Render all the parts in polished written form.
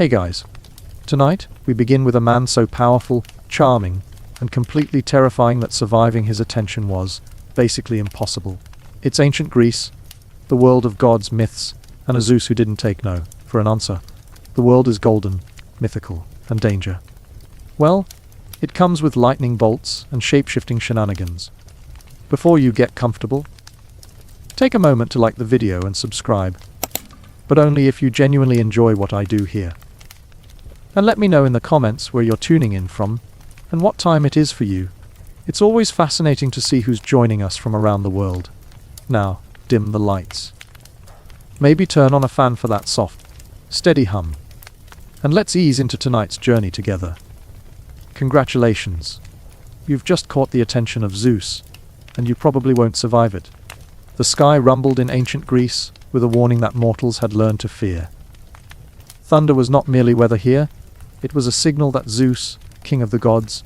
Hey guys. Tonight, we begin with a man so powerful, charming, and completely terrifying that surviving his attention was, basically, impossible. It's ancient Greece, the world of gods, myths, and a Zeus who didn't take no for an answer. The world is golden, mythical, and danger. Well, it comes with lightning bolts and shape-shifting shenanigans. Before you get comfortable, take a moment to like the video and subscribe, but only if you genuinely enjoy what I do here. And let me know in the comments where you're tuning in from and what time it is for you. It's always fascinating to see who's joining us from around the world. Now, dim the lights. Maybe turn on a fan for that soft, steady hum. And let's ease into tonight's journey together. Congratulations. You've just caught the attention of Zeus, and you probably won't survive it. The sky rumbled in ancient Greece with a warning that mortals had learned to fear. Thunder was not merely weather here, it was a signal that Zeus, king of the gods,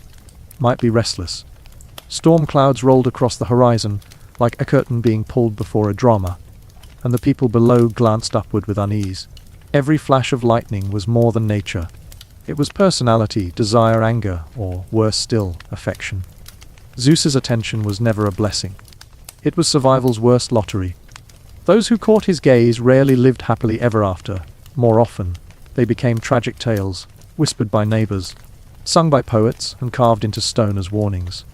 might be restless. Storm clouds rolled across the horizon, like a curtain being pulled before a drama, and the people below glanced upward with unease. Every flash of lightning was more than nature. It was personality, desire, anger, or, worse still, affection. Zeus's attention was never a blessing. It was survival's worst lottery. Those who caught his gaze rarely lived happily ever after. More often, they became tragic tales, whispered by neighbors, sung by poets, and carved into stone as warnings.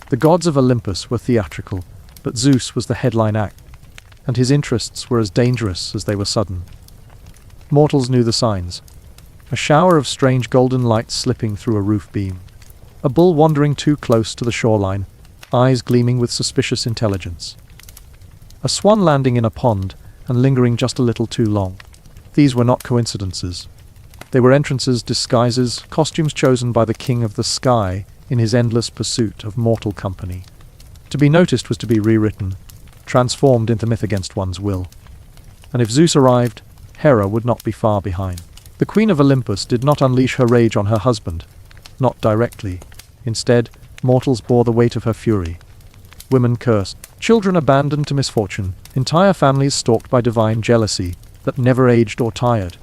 The gods of Olympus were theatrical, but Zeus was the headline act, and his interests were as dangerous as they were sudden. Mortals knew the signs. A shower of strange golden light slipping through a roof beam. A bull wandering too close to the shoreline, eyes gleaming with suspicious intelligence. A swan landing in a pond and lingering just a little too long. These were not coincidences. They were entrances, disguises, costumes chosen by the king of the sky in his endless pursuit of mortal company. To be noticed was to be rewritten, transformed into myth against one's will. And if Zeus arrived, Hera would not be far behind. The queen of Olympus did not unleash her rage on her husband, not directly. Instead, mortals bore the weight of her fury. Women cursed, children abandoned to misfortune, entire families stalked by divine jealousy that never aged or tired.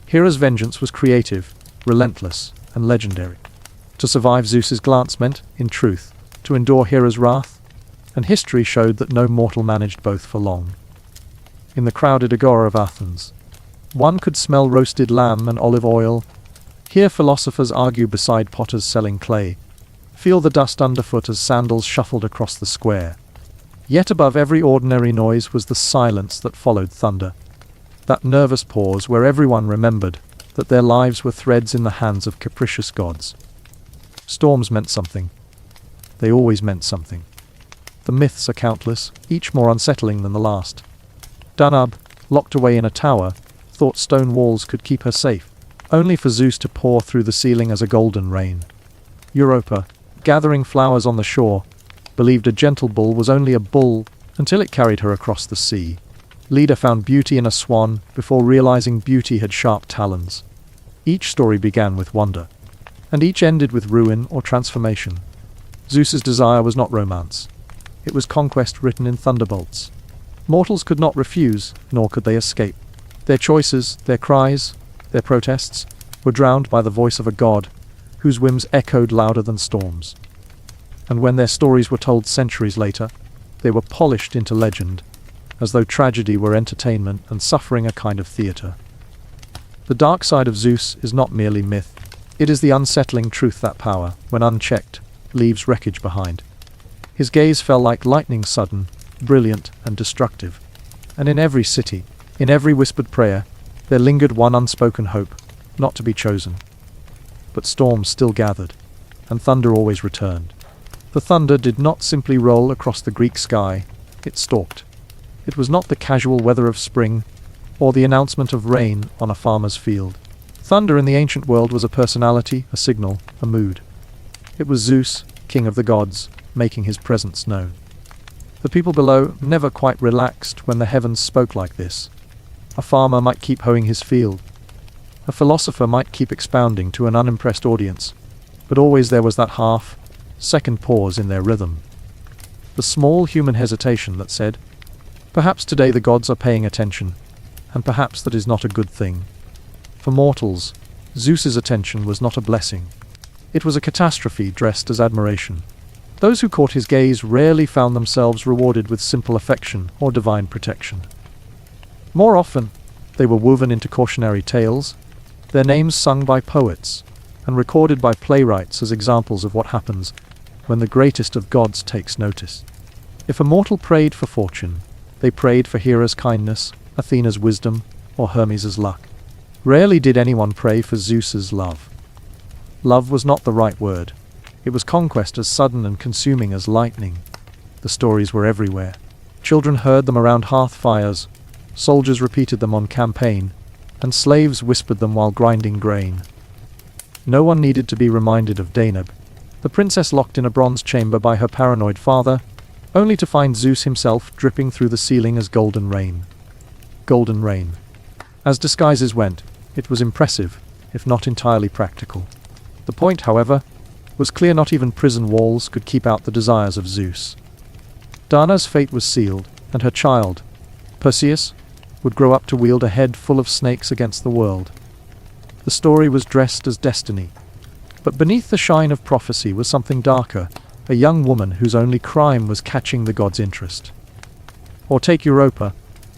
Hera's vengeance was creative, relentless, and legendary. To survive Zeus's glance meant, in truth, to endure Hera's wrath, and history showed that no mortal managed both for long. In the crowded agora of Athens, one could smell roasted lamb and olive oil, hear philosophers argue beside potters selling clay, feel the dust underfoot as sandals shuffled across the square. Yet above every ordinary noise was the silence that followed thunder. That nervous pause where everyone remembered that their lives were threads in the hands of capricious gods. Storms meant something. They always meant something. The myths are countless, each more unsettling than the last. Danab, locked away in a tower, thought stone walls could keep her safe, only for Zeus to pour through the ceiling as a golden rain. Europa, gathering flowers on the shore, believed a gentle bull was only a bull until it carried her across the sea. Leda found beauty in a swan before realizing beauty had sharp talons. Each story began with wonder, and each ended with ruin or transformation. Zeus's desire was not romance. It was conquest written in thunderbolts. Mortals could not refuse, nor could they escape. Their choices, their cries, their protests, were drowned by the voice of a god, whose whims echoed louder than storms. And when their stories were told centuries later, they were polished into legend, as though tragedy were entertainment and suffering a kind of theater. The dark side of Zeus is not merely myth. It is the unsettling truth that power, when unchecked, leaves wreckage behind. His gaze fell like lightning, sudden, brilliant, and destructive. And in every city, in every whispered prayer, there lingered one unspoken hope, not to be chosen. But storms still gathered, and thunder always returned. The thunder did not simply roll across the Greek sky, it stalked. It was not the casual weather of spring, or the announcement of rain on a farmer's field. Thunder in the ancient world was a personality, a signal, a mood. It was Zeus, king of the gods, making his presence known. The people below never quite relaxed when the heavens spoke like this. A farmer might keep hoeing his field. A philosopher might keep expounding to an unimpressed audience, but always there was that half-second pause in their rhythm. The small human hesitation that said, perhaps today the gods are paying attention, and perhaps that is not a good thing. For mortals, Zeus's attention was not a blessing. It was a catastrophe dressed as admiration. Those who caught his gaze rarely found themselves rewarded with simple affection or divine protection. More often, they were woven into cautionary tales, their names sung by poets, and recorded by playwrights as examples of what happens when the greatest of gods takes notice. If a mortal prayed for fortune, they prayed for Hera's kindness, Athena's wisdom, or Hermes' luck. Rarely did anyone pray for Zeus's love. Love was not the right word. It was conquest as sudden and consuming as lightning. The stories were everywhere. Children heard them around hearth fires, soldiers repeated them on campaign, and slaves whispered them while grinding grain. No one needed to be reminded of Danab, the princess locked in a bronze chamber by her paranoid father, only to find Zeus himself dripping through the ceiling as golden rain. Golden rain. As disguises went, it was impressive, if not entirely practical. The point, however, was clear. Not even prison walls could keep out the desires of Zeus. Dana's fate was sealed, and her child, Perseus, would grow up to wield a head full of snakes against the world. The story was dressed as destiny. But beneath the shine of prophecy was something darker, a young woman whose only crime was catching the god's interest. Or take Europa,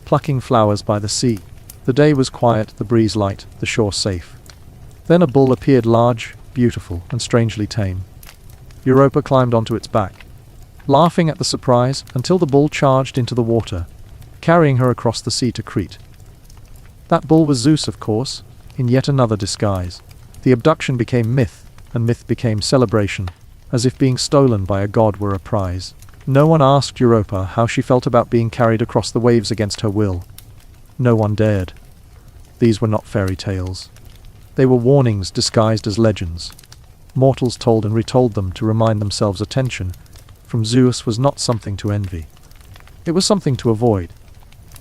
plucking flowers by the sea. The day was quiet, the breeze light, the shore safe. Then a bull appeared, large, beautiful, and strangely tame. Europa climbed onto its back, laughing at the surprise, until the bull charged into the water, carrying her across the sea to Crete. That bull was Zeus, of course, in yet another disguise. The abduction became myth, and myth became celebration, as if being stolen by a god were a prize. No one asked Europa how she felt about being carried across the waves against her will. No one dared. These were not fairy tales. They were warnings disguised as legends. Mortals told and retold them to remind themselves attention from Zeus was not something to envy. It was something to avoid.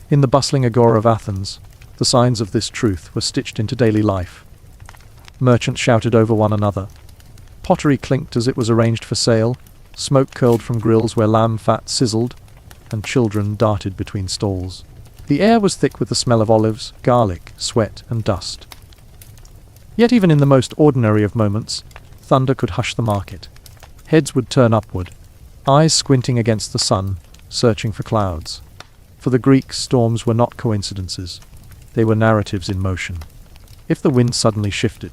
In the bustling agora of Athens, the signs of this truth were stitched into daily life. Merchants shouted over one another. Pottery clinked as it was arranged for sale, smoke curled from grills where lamb fat sizzled, and children darted between stalls. The air was thick with the smell of olives, garlic, sweat, and dust. Yet even in the most ordinary of moments, thunder could hush the market. Heads would turn upward, eyes squinting against the sun, searching for clouds. For the Greeks, storms were not coincidences. They were narratives in motion. If the wind suddenly shifted,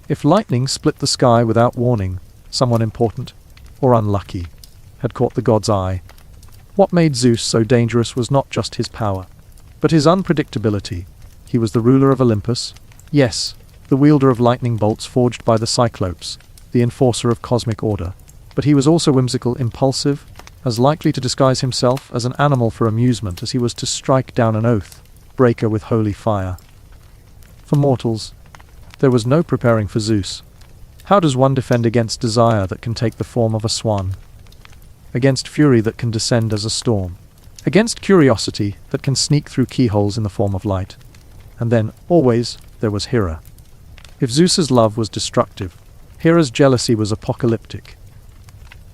if lightning split the sky without warning, someone important, or unlucky, had caught the god's eye. What made Zeus so dangerous was not just his power, but his unpredictability. He was the ruler of Olympus, yes, the wielder of lightning bolts forged by the Cyclopes, the enforcer of cosmic order. But he was also whimsical, impulsive, as likely to disguise himself as an animal for amusement as he was to strike down an oath breaker with holy fire. For mortals, there was no preparing for Zeus. How does one defend against desire that can take the form of a swan? Against fury that can descend as a storm? Against curiosity that can sneak through keyholes in the form of light? And then, always, there was Hera. If Zeus's love was destructive, Hera's jealousy was apocalyptic.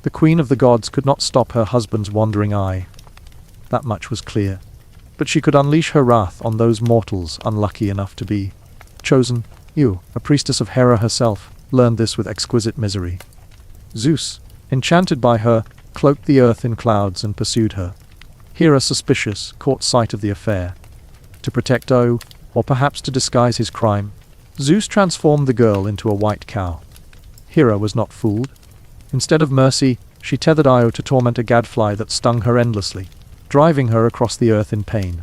The queen of the gods could not stop her husband's wandering eye. That much was clear. But she could unleash her wrath on those mortals unlucky enough to be chosen. You, a priestess of Hera herself, learned this with exquisite misery. Zeus, enchanted by her, cloaked the earth in clouds and pursued her. Hera, suspicious, caught sight of the affair. To protect Io, or perhaps to disguise his crime, Zeus transformed the girl into a white cow. Hera was not fooled. Instead of mercy, she tethered Io to torment a gadfly that stung her endlessly, driving her across the earth in pain.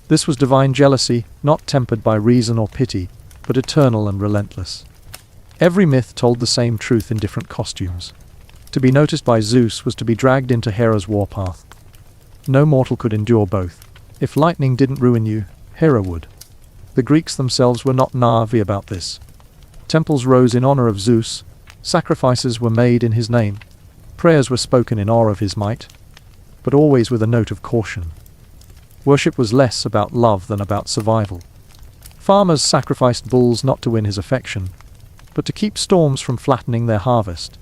This was divine jealousy, not tempered by reason or pity, but eternal and relentless. Every myth told the same truth in different costumes. To be noticed by Zeus was to be dragged into Hera's warpath. No mortal could endure both. If lightning didn't ruin you, Hera would. The Greeks themselves were not naive about this. Temples rose in honor of Zeus, sacrifices were made in his name, prayers were spoken in awe of his might, but always with a note of caution. Worship was less about love than about survival. Farmers sacrificed bulls not to win his affection, but to keep storms from flattening their harvest.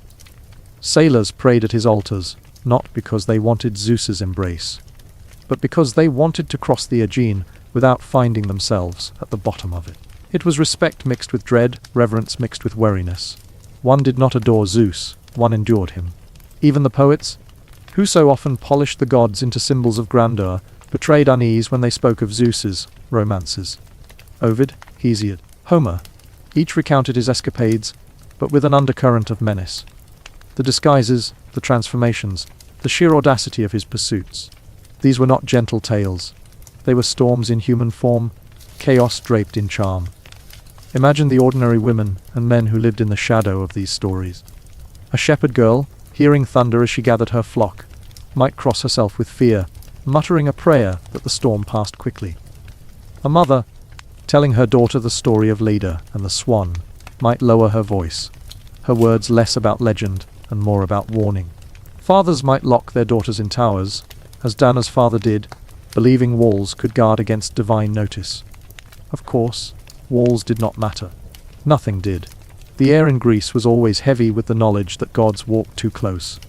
Sailors prayed at his altars, not because they wanted Zeus's embrace, but because they wanted to cross the Aegean without finding themselves at the bottom of it. It was respect mixed with dread, reverence mixed with wariness. One did not adore Zeus, one endured him. Even the poets, who so often polished the gods into symbols of grandeur, betrayed unease when they spoke of Zeus's romances. Ovid, Hesiod, Homer, each recounted his escapades, but with an undercurrent of menace. The disguises, the transformations, the sheer audacity of his pursuits. These were not gentle tales. They were storms in human form, chaos draped in charm. Imagine the ordinary women and men who lived in the shadow of these stories. A shepherd girl, hearing thunder as she gathered her flock, might cross herself with fear, muttering a prayer that the storm passed quickly. A mother, telling her daughter the story of Leda and the swan, might lower her voice, her words less about legend and more about warning. Fathers might lock their daughters in towers, as Dana's father did, believing walls could guard against divine notice. Of course, walls did not matter. Nothing did. The air in Greece was always heavy with the knowledge that gods walked too close.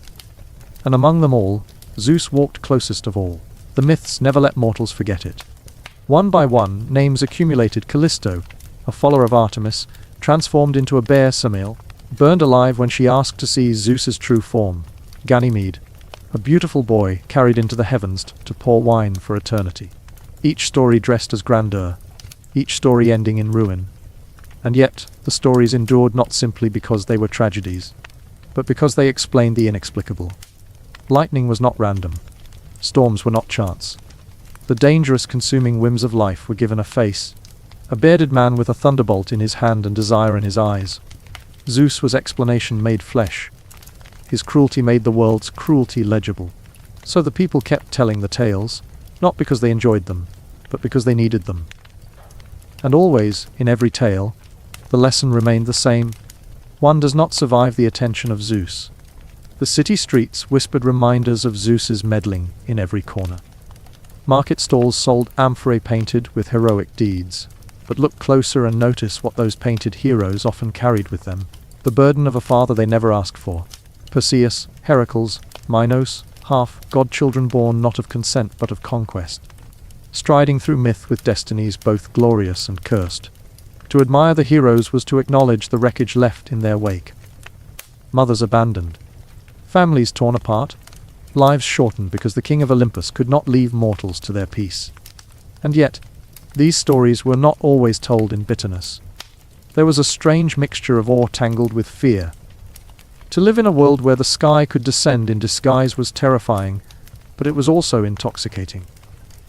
And among them all, Zeus walked closest of all. The myths never let mortals forget it. One by one, names accumulated. Callisto, a follower of Artemis, transformed into a bear Samael, burned alive when she asked to see Zeus's true form. Ganymede, a beautiful boy carried into the heavens to pour wine for eternity. Each story dressed as grandeur, each story ending in ruin. And yet, the stories endured not simply because they were tragedies, but because they explained the inexplicable. Lightning was not random. Storms were not chance. The dangerous, consuming whims of life were given a face, a bearded man with a thunderbolt in his hand and desire in his eyes. Zeus was explanation made flesh. His cruelty made the world's cruelty legible. So the people kept telling the tales, not because they enjoyed them, but because they needed them. And always, in every tale, the lesson remained the same. One does not survive the attention of Zeus. The city streets whispered reminders of Zeus's meddling in every corner. Market stalls sold amphorae painted with heroic deeds. But look closer and notice what those painted heroes often carried with them. The burden of a father they never asked for. Perseus, Heracles, Minos, half godchildren born not of consent but of conquest. Striding through myth with destinies both glorious and cursed. To admire the heroes was to acknowledge the wreckage left in their wake. Mothers abandoned. Families torn apart. Lives shortened because the king of Olympus could not leave mortals to their peace. And yet, these stories were not always told in bitterness. There was a strange mixture of awe tangled with fear. To live in a world where the sky could descend in disguise was terrifying, but it was also intoxicating.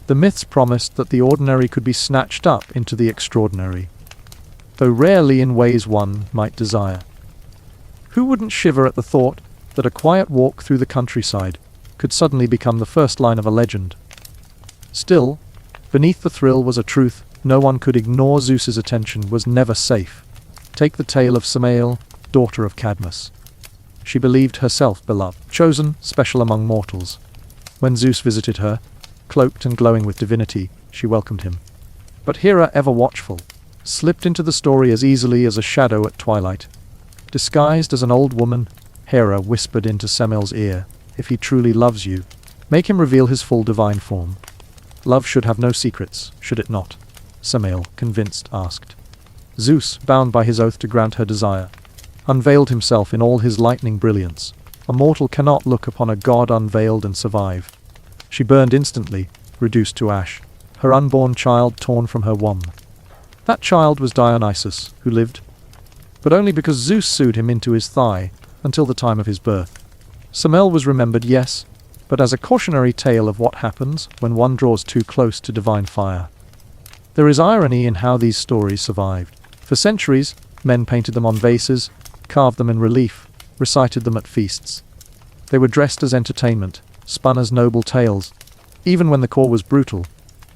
The myths promised that the ordinary could be snatched up into the extraordinary, though rarely in ways one might desire. Who wouldn't shiver at the thought that a quiet walk through the countryside could suddenly become the first line of a legend? Still, beneath the thrill was a truth no one could ignore. Zeus's attention was never safe. Take the tale of Samael, daughter of Cadmus. She believed herself beloved, chosen, special among mortals. When Zeus visited her, cloaked and glowing with divinity, she welcomed him. But Hera, ever watchful, slipped into the story as easily as a shadow at twilight. Disguised as an old woman, Hera whispered into Samael's ear, "If he truly loves you, make him reveal his full divine form." Love should have no secrets, should it not? Samael, convinced, asked. Zeus, bound by his oath to grant her desire, unveiled himself in all his lightning brilliance. A mortal cannot look upon a god unveiled and survive. She burned instantly, reduced to ash, her unborn child torn from her womb. That child was Dionysus, who lived, but only because Zeus sewed him into his thigh until the time of his birth. Samael was remembered, yes, but as a cautionary tale of what happens when one draws too close to divine fire. There is irony in how these stories survived. For centuries, men painted them on vases, carved them in relief, recited them at feasts. They were dressed as entertainment, spun as noble tales. Even when the core was brutal,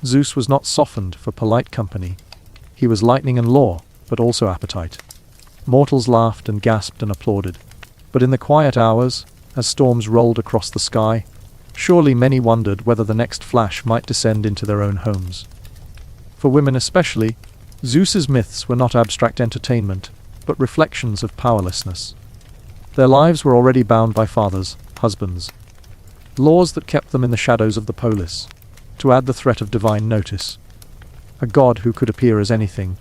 Zeus was not softened for polite company. He was lightning and law, but also appetite. Mortals laughed and gasped and applauded. But in the quiet hours, as storms rolled across the sky, surely many wondered whether the next flash might descend into their own homes. For women especially, Zeus's myths were not abstract entertainment, but reflections of powerlessness. Their lives were already bound by fathers, husbands, laws that kept them in the shadows of the polis. To add the threat of divine notice, a god who could appear as anything,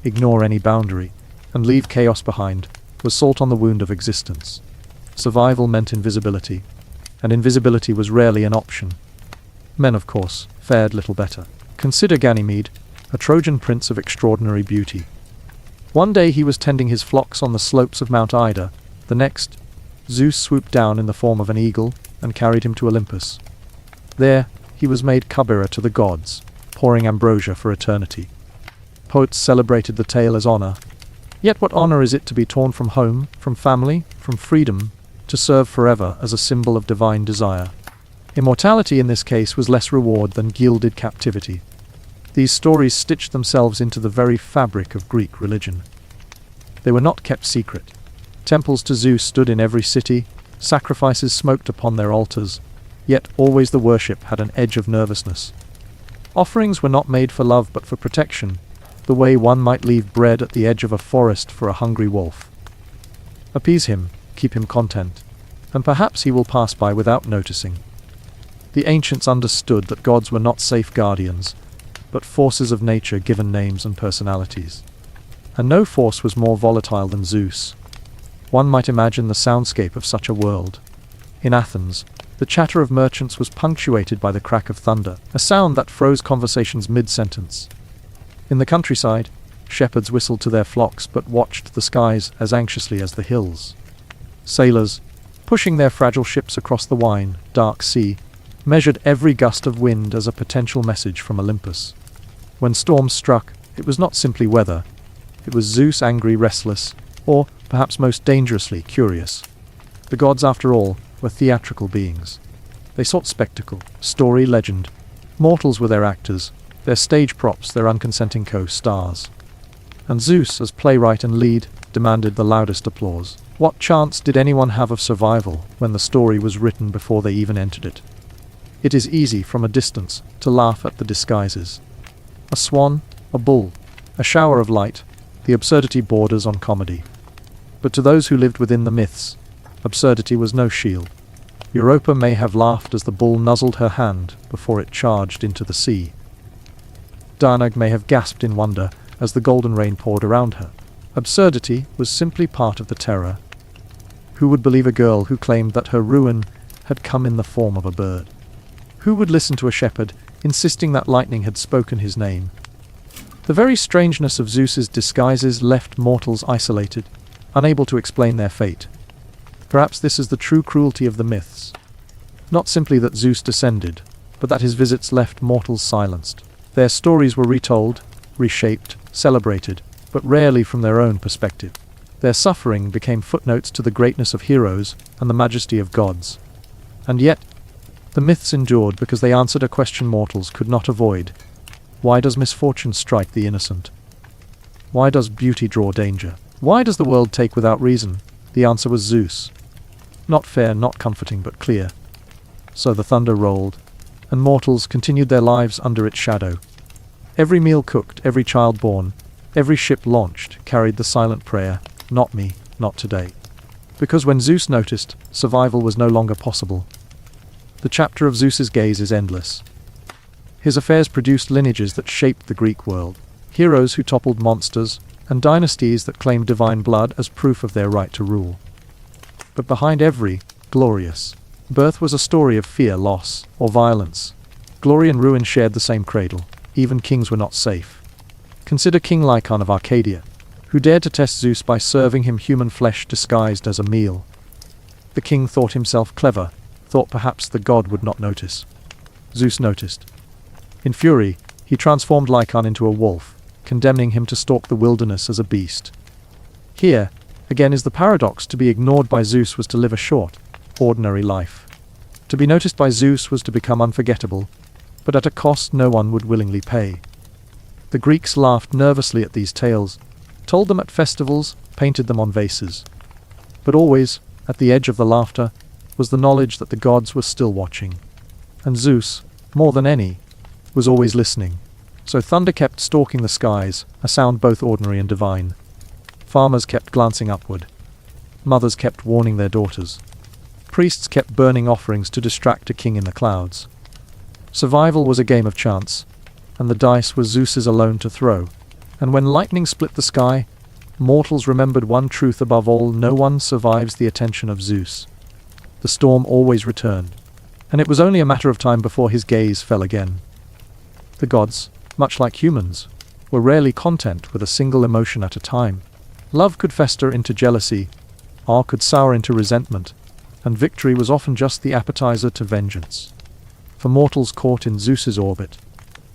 ignore any boundary, and leave chaos behind, was salt on the wound of existence. Survival meant invisibility, and invisibility was rarely an option. Men, of course, fared little better. Consider Ganymede, a Trojan prince of extraordinary beauty. One day he was tending his flocks on the slopes of Mount Ida. The next, Zeus swooped down in the form of an eagle and carried him to Olympus. There, he was made cupbearer to the gods, pouring ambrosia for eternity. Poets celebrated the tale as honor. Yet what honor is it to be torn from home, from family, from freedom, to serve forever as a symbol of divine desire? Immortality in this case was less reward than gilded captivity. These stories stitched themselves into the very fabric of Greek religion. They were not kept secret. Temples to Zeus stood in every city, sacrifices smoked upon their altars, yet always the worship had an edge of nervousness. Offerings were not made for love but for protection, the way one might leave bread at the edge of a forest for a hungry wolf. Appease him, keep him content, and perhaps he will pass by without noticing. The ancients understood that gods were not safe guardians, but forces of nature given names and personalities. And no force was more volatile than Zeus. One might imagine the soundscape of such a world. In Athens, the chatter of merchants was punctuated by the crack of thunder, a sound that froze conversations mid-sentence. In the countryside, shepherds whistled to their flocks but watched the skies as anxiously as the hills. Sailors, pushing their fragile ships across the wine, dark sea, measured every gust of wind as a potential message from Olympus. When storms struck, it was not simply weather. It was Zeus angry, restless, or, perhaps most dangerously, curious. The gods, after all, were theatrical beings. They sought spectacle, story, legend. Mortals were their actors, their stage props, their unconsenting co-stars. And Zeus, as playwright and lead, demanded the loudest applause. What chance did anyone have of survival when the story was written before they even entered it? It is easy, from a distance, to laugh at the disguises. A swan, a bull, a shower of light, the absurdity borders on comedy. But to those who lived within the myths, absurdity was no shield. Europa may have laughed as the bull nuzzled her hand before it charged into the sea. Danag may have gasped in wonder as the golden rain poured around her. Absurdity was simply part of the terror. Who would believe a girl who claimed that her ruin had come in the form of a bird? Who would listen to a shepherd insisting that lightning had spoken his name? The very strangeness of Zeus's disguises left mortals isolated, unable to explain their fate. Perhaps this is the true cruelty of the myths. Not simply that Zeus descended, but that his visits left mortals silenced. Their stories were retold, reshaped, celebrated, but rarely from their own perspective. Their suffering became footnotes to the greatness of heroes and the majesty of gods. And yet, the myths endured because they answered a question mortals could not avoid. Why does misfortune strike the innocent? Why does beauty draw danger? Why does the world take without reason? The answer was Zeus. Not fair, not comforting, but clear. So the thunder rolled, and mortals continued their lives under its shadow. Every meal cooked, every child born, every ship launched carried the silent prayer, "Not me, not today." Because when Zeus noticed, survival was no longer possible. The chapter of Zeus's gaze is endless. His affairs produced lineages that shaped the Greek world, heroes who toppled monsters, and dynasties that claimed divine blood as proof of their right to rule. But behind every glorious birth was a story of fear, loss, or violence. Glory and ruin shared the same cradle. Even kings were not safe. Consider King Lycaon of Arcadia, who dared to test Zeus by serving him human flesh disguised as a meal. The king thought himself clever, thought perhaps the god would not notice. Zeus noticed. In fury, he transformed Lycaon into a wolf, condemning him to stalk the wilderness as a beast. Here, again, is the paradox. To be ignored by Zeus was to live a short, ordinary life. To be noticed by Zeus was to become unforgettable, but at a cost no one would willingly pay. The Greeks laughed nervously at these tales, told them at festivals, painted them on vases. But always, at the edge of the laughter, was the knowledge that the gods were still watching. And Zeus, more than any, was always listening. So thunder kept stalking the skies, a sound both ordinary and divine. Farmers kept glancing upward. Mothers kept warning their daughters. Priests kept burning offerings to distract a king in the clouds. Survival was a game of chance, and the dice was Zeus's alone to throw. And when lightning split the sky, mortals remembered one truth above all: no one survives the attention of Zeus. The storm always returned, and it was only a matter of time before his gaze fell again. The gods, much like humans, were rarely content with a single emotion at a time. Love could fester into jealousy, awe could sour into resentment, and victory was often just the appetizer to vengeance. For mortals caught in Zeus's orbit,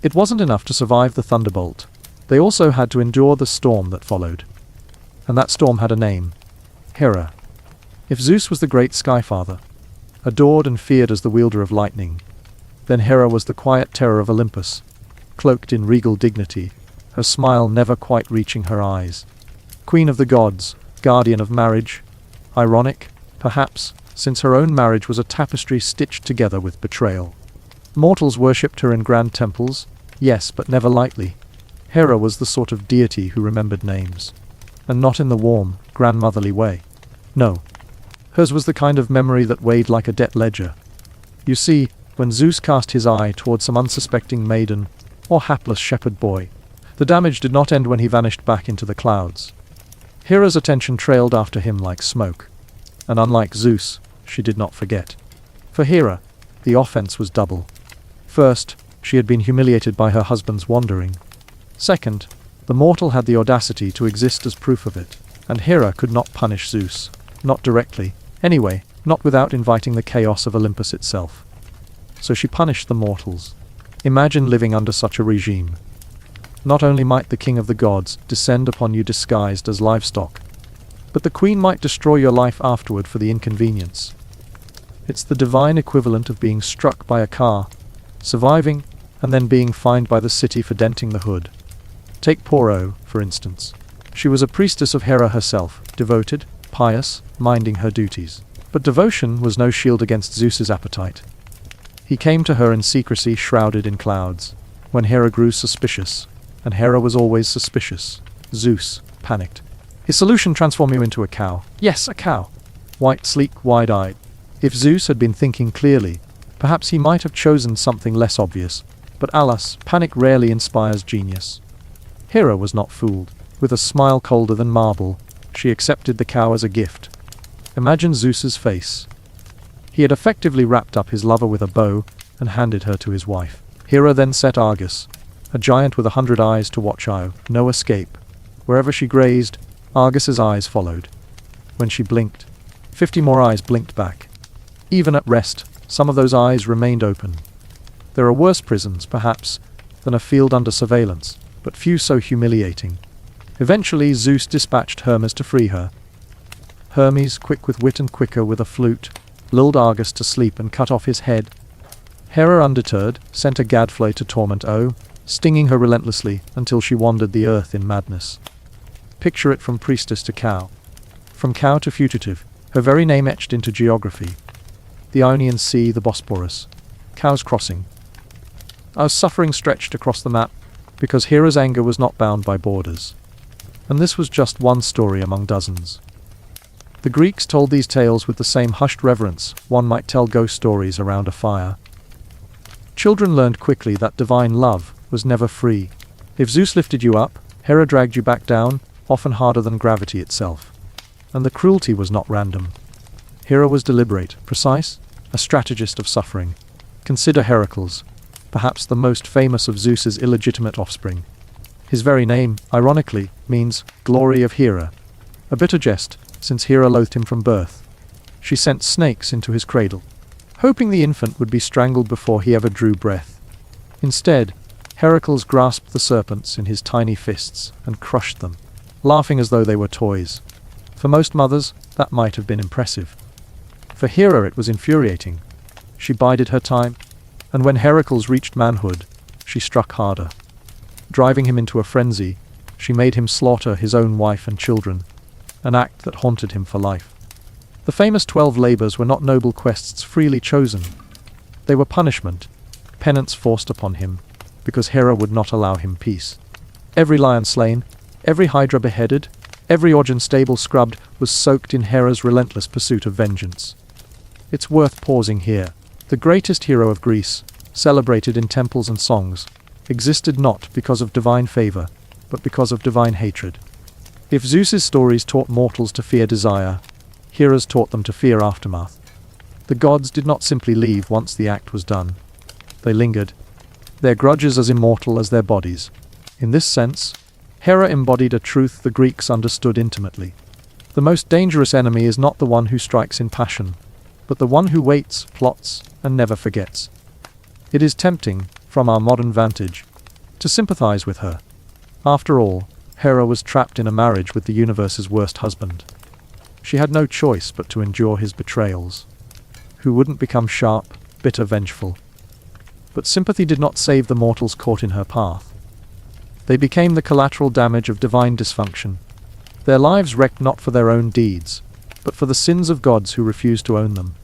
it wasn't enough to survive the thunderbolt. They also had to endure the storm that followed. And that storm had a name: Hera. If Zeus was the great skyfather, adored and feared as the wielder of lightning, then Hera was the quiet terror of Olympus, cloaked in regal dignity, her smile never quite reaching her eyes. Queen of the gods, guardian of marriage. Ironic, perhaps, since her own marriage was a tapestry stitched together with betrayal. Mortals worshipped her in grand temples, yes, but never lightly. Hera was the sort of deity who remembered names, and not in the warm, grandmotherly way. No. Hers was the kind of memory that weighed like a debt ledger. You see, when Zeus cast his eye toward some unsuspecting maiden, or hapless shepherd boy, the damage did not end when he vanished back into the clouds. Hera's attention trailed after him like smoke, and unlike Zeus, she did not forget. For Hera, the offense was double. First, she had been humiliated by her husband's wandering. Second, the mortal had the audacity to exist as proof of it, and Hera could not punish Zeus, not directly, anyway, not without inviting the chaos of Olympus itself. So she punished the mortals. Imagine living under such a regime. Not only might the king of the gods descend upon you disguised as livestock, but the queen might destroy your life afterward for the inconvenience. It's the divine equivalent of being struck by a car, surviving, and then being fined by the city for denting the hood. Take Poro, for instance. She was a priestess of Hera herself, devoted, pious, minding her duties. But devotion was no shield against Zeus's appetite. He came to her in secrecy, shrouded in clouds, when Hera grew suspicious, and Hera was always suspicious. Zeus panicked. His solution: transform you into a cow. Yes, a cow. White, sleek, wide-eyed. If Zeus had been thinking clearly, perhaps he might have chosen something less obvious. But alas, panic rarely inspires genius. Hera was not fooled. With a smile colder than marble, she accepted the cow as a gift. Imagine Zeus's face. He had effectively wrapped up his lover with a bow and handed her to his wife. Hera then set Argus, a giant with 100 eyes, to watch Io. No escape. Wherever she grazed, Argus's eyes followed. When she blinked, 50 more eyes blinked back. Even at rest, some of those eyes remained open. There are worse prisons, perhaps, than a field under surveillance, but few so humiliating. Eventually Zeus dispatched Hermes to free her. Hermes, quick with wit and quicker with a flute, lulled Argus to sleep and cut off his head. Hera, undeterred, sent a gadfly to torment Io, stinging her relentlessly until she wandered the earth in madness. Picture it: from priestess to cow. From cow to fugitive, her very name etched into geography. The Ionian Sea, the Bosporus. Cows crossing. Io's suffering stretched across the map, because Hera's anger was not bound by borders. And this was just one story among dozens. The Greeks told these tales with the same hushed reverence one might tell ghost stories around a fire. Children learned quickly that divine love was never free. If Zeus lifted you up, Hera dragged you back down, often harder than gravity itself. And the cruelty was not random. Hera was deliberate, precise, a strategist of suffering. Consider Heracles, perhaps the most famous of Zeus's illegitimate offspring. His very name, ironically, means glory of Hera. A bitter jest, since Hera loathed him from birth. She sent snakes into his cradle, hoping the infant would be strangled before he ever drew breath. Instead, Heracles grasped the serpents in his tiny fists and crushed them, laughing as though they were toys. For most mothers, that might have been impressive. For Hera it was infuriating. She bided her time, and when Heracles reached manhood, she struck harder. Driving him into a frenzy, she made him slaughter his own wife and children, an act that haunted him for life. The famous 12 labors were not noble quests freely chosen. They were punishment, penance forced upon him, because Hera would not allow him peace. Every lion slain, every hydra beheaded, every Augean stable scrubbed was soaked in Hera's relentless pursuit of vengeance. It's worth pausing here. The greatest hero of Greece, celebrated in temples and songs, existed not because of divine favor, but because of divine hatred. If Zeus's stories taught mortals to fear desire, Hera's taught them to fear aftermath. The gods did not simply leave once the act was done. They lingered, their grudges as immortal as their bodies. In this sense, Hera embodied a truth the Greeks understood intimately. The most dangerous enemy is not the one who strikes in passion, but the one who waits, plots, and never forgets. It is tempting, from our modern vantage, to sympathize with her. After all, Hera was trapped in a marriage with the universe's worst husband. She had no choice but to endure his betrayals. Who wouldn't become sharp, bitter, vengeful? But sympathy did not save the mortals caught in her path. They became the collateral damage of divine dysfunction. Their lives wrecked not for their own deeds, but for the sins of gods who refused to own them.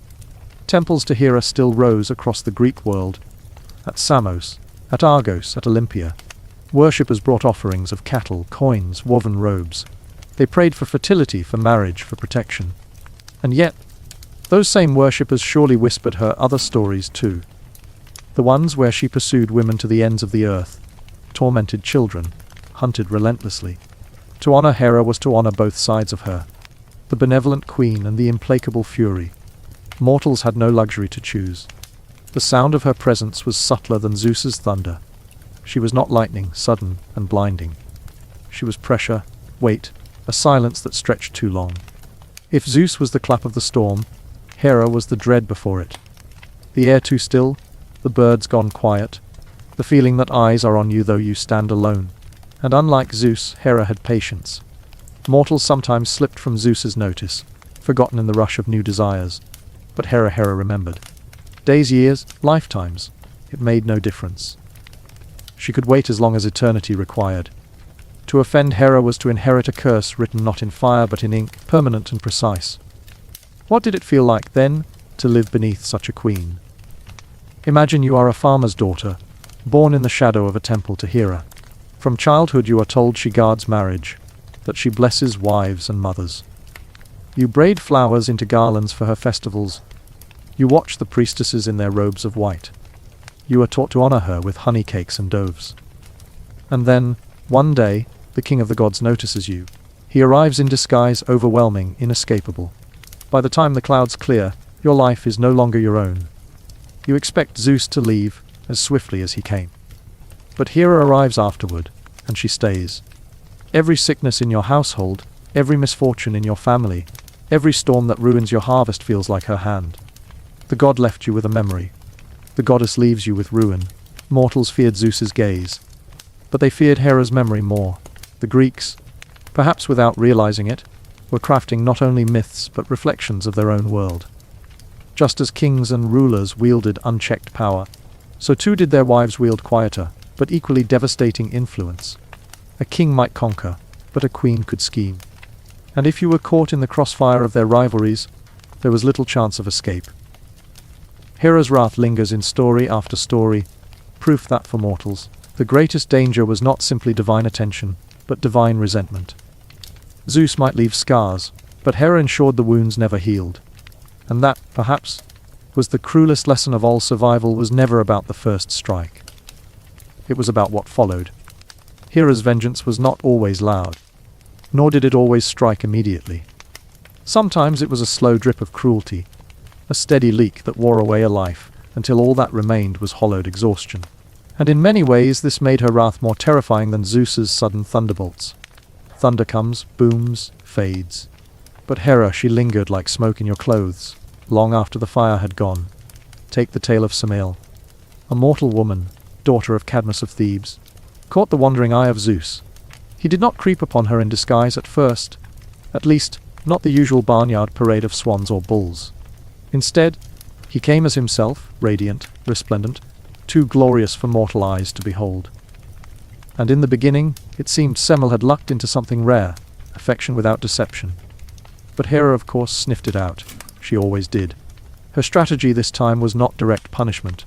Temples to Hera still rose across the Greek world. At Samos, at Argos, at Olympia, worshippers brought offerings of cattle, coins, woven robes. They prayed for fertility, for marriage, for protection. And yet, those same worshippers surely whispered her other stories too. The ones where she pursued women to the ends of the earth, tormented children, hunted relentlessly. To honor Hera was to honor both sides of her, the benevolent queen and the implacable fury. Mortals had no luxury to choose. The sound of her presence was subtler than Zeus's thunder. She was not lightning, sudden and blinding. She was pressure, weight, a silence that stretched too long. If Zeus was the clap of the storm, Hera was the dread before it. The air too still, the birds gone quiet, the feeling that eyes are on you though you stand alone. And unlike Zeus, Hera had patience. Mortals sometimes slipped from Zeus's notice, forgotten in the rush of new desires. But Hera remembered. Days, years, lifetimes. It made no difference. She could wait as long as eternity required. To offend Hera was to inherit a curse written not in fire but in ink, permanent and precise. What did it feel like, then, to live beneath such a queen? Imagine you are a farmer's daughter, born in the shadow of a temple to Hera. From childhood you are told she guards marriage, that she blesses wives and mothers. You braid flowers into garlands for her festivals. You watch the priestesses in their robes of white. You are taught to honor her with honey cakes and doves. And then, one day, the king of the gods notices you. He arrives in disguise, overwhelming, inescapable. By the time the clouds clear, your life is no longer your own. You expect Zeus to leave as swiftly as he came. But Hera arrives afterward, and she stays. Every sickness in your household, every misfortune in your family, every storm that ruins your harvest feels like her hand. The god left you with a memory. The goddess leaves you with ruin. Mortals feared Zeus's gaze, but they feared Hera's memory more. The Greeks, perhaps without realizing it, were crafting not only myths but reflections of their own world. Just as kings and rulers wielded unchecked power, so too did their wives wield quieter, but equally devastating influence. A king might conquer, but a queen could scheme. And if you were caught in the crossfire of their rivalries, there was little chance of escape. Hera's wrath lingers in story after story, proof that for mortals, the greatest danger was not simply divine attention, but divine resentment. Zeus might leave scars, but Hera ensured the wounds never healed. And that, perhaps, was the cruelest lesson of all. Survival was never about the first strike. It was about what followed. Hera's vengeance was not always loud, nor did it always strike immediately. Sometimes it was a slow drip of cruelty, a steady leak that wore away a life, until all that remained was hollowed exhaustion. And in many ways this made her wrath more terrifying than Zeus's sudden thunderbolts. Thunder comes, booms, fades. But Hera, she lingered like smoke in your clothes, long after the fire had gone. Take the tale of Semele, a mortal woman, daughter of Cadmus of Thebes, caught the wandering eye of Zeus. He did not creep upon her in disguise at first, at least not the usual barnyard parade of swans or bulls. Instead, he came as himself, radiant, resplendent, too glorious for mortal eyes to behold. And in the beginning, it seemed Semele had lucked into something rare, affection without deception. But Hera, of course, sniffed it out. She always did. Her strategy this time was not direct punishment.